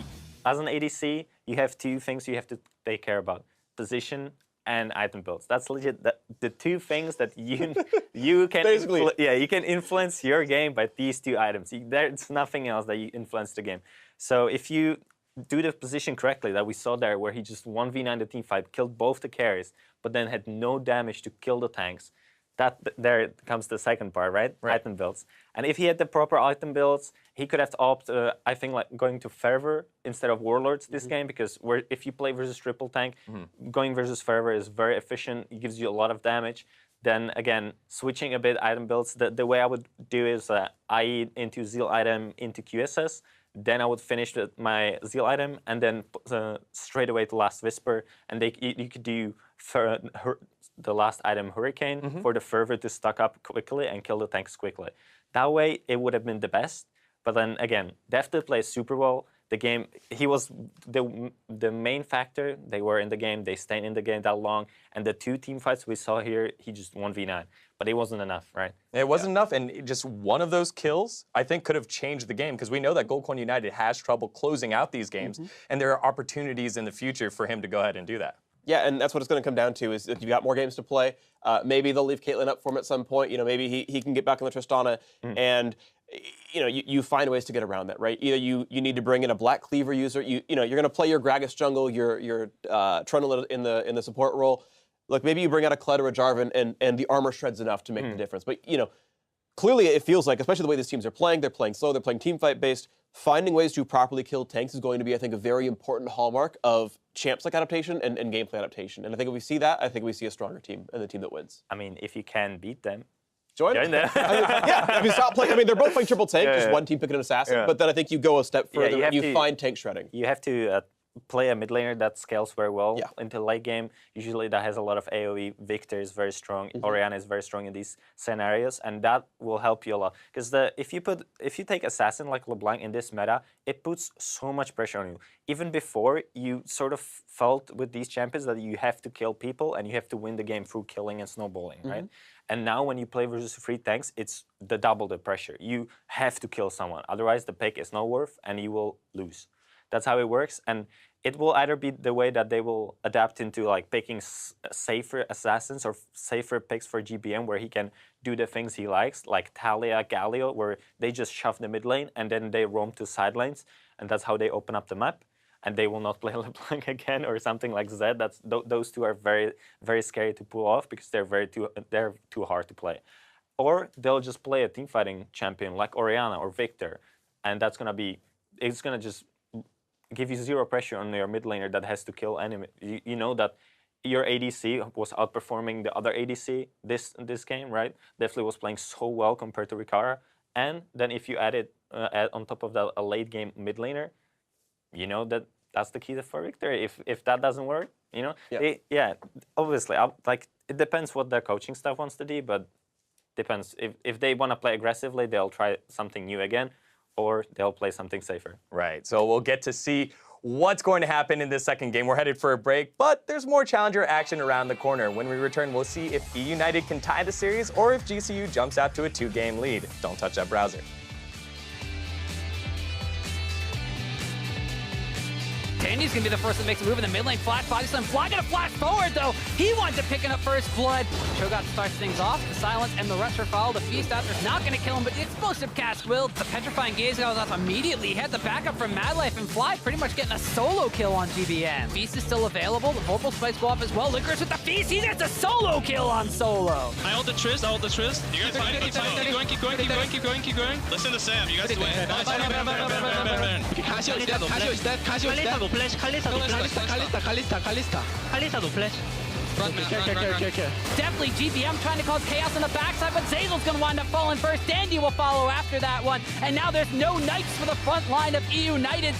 As an ADC, you have 2 things you have to take care about: position and item builds. That's legit the 2 things that you can you can influence your game by these 2 items. There's nothing else that you influence the game. So if you do the position correctly that we saw there, where he just 1v9 the team fight, killed both the carries, but then had no damage to kill the tanks, there comes the second part, right? Item builds. And if he had the proper item builds, he could have opted, I think, like going to Fervor instead of Warlords this game, because if you play versus triple tank, going versus Fervor is very efficient. It gives you a lot of damage. Then again, switching a bit item builds, the way I would do is IE into Zeal item into QSS. Then I would finish my Zeal item and then straight away to Last Whisper. And you could do the last item Hurricane for the Fervor to stock up quickly and kill the tanks quickly. That way, it would have been the best. But then again, Def did play super well. The game, he was the main factor. They were in the game. They stayed in the game that long. And the 2 team fights we saw here, he just 1v9. But it wasn't enough, right? It wasn't enough, and just one of those kills, I think, could have changed the game, because we know that Goldcoin United has trouble closing out these games, and there are opportunities in the future for him to go ahead and do that. Yeah, and that's what it's going to come down to, is if you've got more games to play, maybe they'll leave Caitlyn up for him at some point. You know, maybe he can get back on the Tristana, and you know, you find ways to get around that, right? Either you need to bring in a Black Cleaver user. You know, you're going to play your Gragas jungle, your Trundle in the support role. Look, maybe you bring out a Kled or a Jarvan, and the armor shreds enough to make the difference. But you know, clearly it feels like, especially the way these teams are playing, they're playing slow, they're playing team fight based. Finding ways to properly kill tanks is going to be, I think, a very important hallmark of champs-like adaptation and gameplay adaptation. And I think if we see that, I think we see a stronger team and the team that wins. I mean, if you can beat them, join them. I mean, stop playing. I mean, they're both playing triple tank, just one team picking an assassin. But then I think you go a step further and you find tank shredding. You have to play a mid laner that scales very well into late game. Usually that has a lot of AoE. Victor is very strong. Orianna is very strong in these scenarios, and that will help you a lot. Because if you take assassin like LeBlanc in this meta, it puts so much pressure on you. Even before, you sort of felt with these champions that you have to kill people and you have to win the game through killing and snowballing, right? And now when you play versus free tanks, it's double the pressure. You have to kill someone, otherwise the pick is no worth and you will lose. That's how it works, and it will either be the way that they will adapt into like picking safer assassins or safer picks for GBM where he can do the things he likes, like Talia, Galio, where they just shove the mid lane and then they roam to side lanes, and that's how they open up the map. And they will not play LeBlanc again or something like Zed. Those two are very, very scary to pull off because they're too hard to play. Or they'll just play a teamfighting champion like Orianna or Victor, and it's gonna just give you zero pressure on your mid laner that has to kill enemy. You know that your ADC was outperforming the other ADC this game, right? Definitely was playing so well compared to Rikara. And then if you add on top of that a late game mid laner, you know that's the key for victory. If that doesn't work, you know, obviously, like it depends what their coaching staff wants to do, but depends. If they want to play aggressively, they'll try something new again, or they'll play something safer. Right, so we'll get to see what's going to happen in this second game. We're headed for a break, but there's more challenger action around the corner. When we return, we'll see if eUnited can tie the series or if GCU jumps out to a 2-game lead. Don't touch that browser. Danny's going to be the first that makes a move in the mid lane. Flash, body slam. Fly going to flash forward, though. He winds up picking up first blood. Cho'Gath starts things off. The silence and the rusher follow. The feast after's not going to kill him, but the explosive cast will. The petrifying gaze goes off immediately. He had the backup from Mad Life, and Fly pretty much getting a solo kill on GBM. Feast is still available. The Vorpal spikes go off as well. Licorice with the feast. He gets a solo kill on Solo. I hold the Trist. You guys fight. Keep going. Listen to Sam. You guys win. Casio is dead. Flash. Kalista no flash. Definitely GBM trying to cause chaos on the backside, but Zazel's going to wind up falling first. Dandy will follow after that one. And now there's no Knights for the front line of eUnited.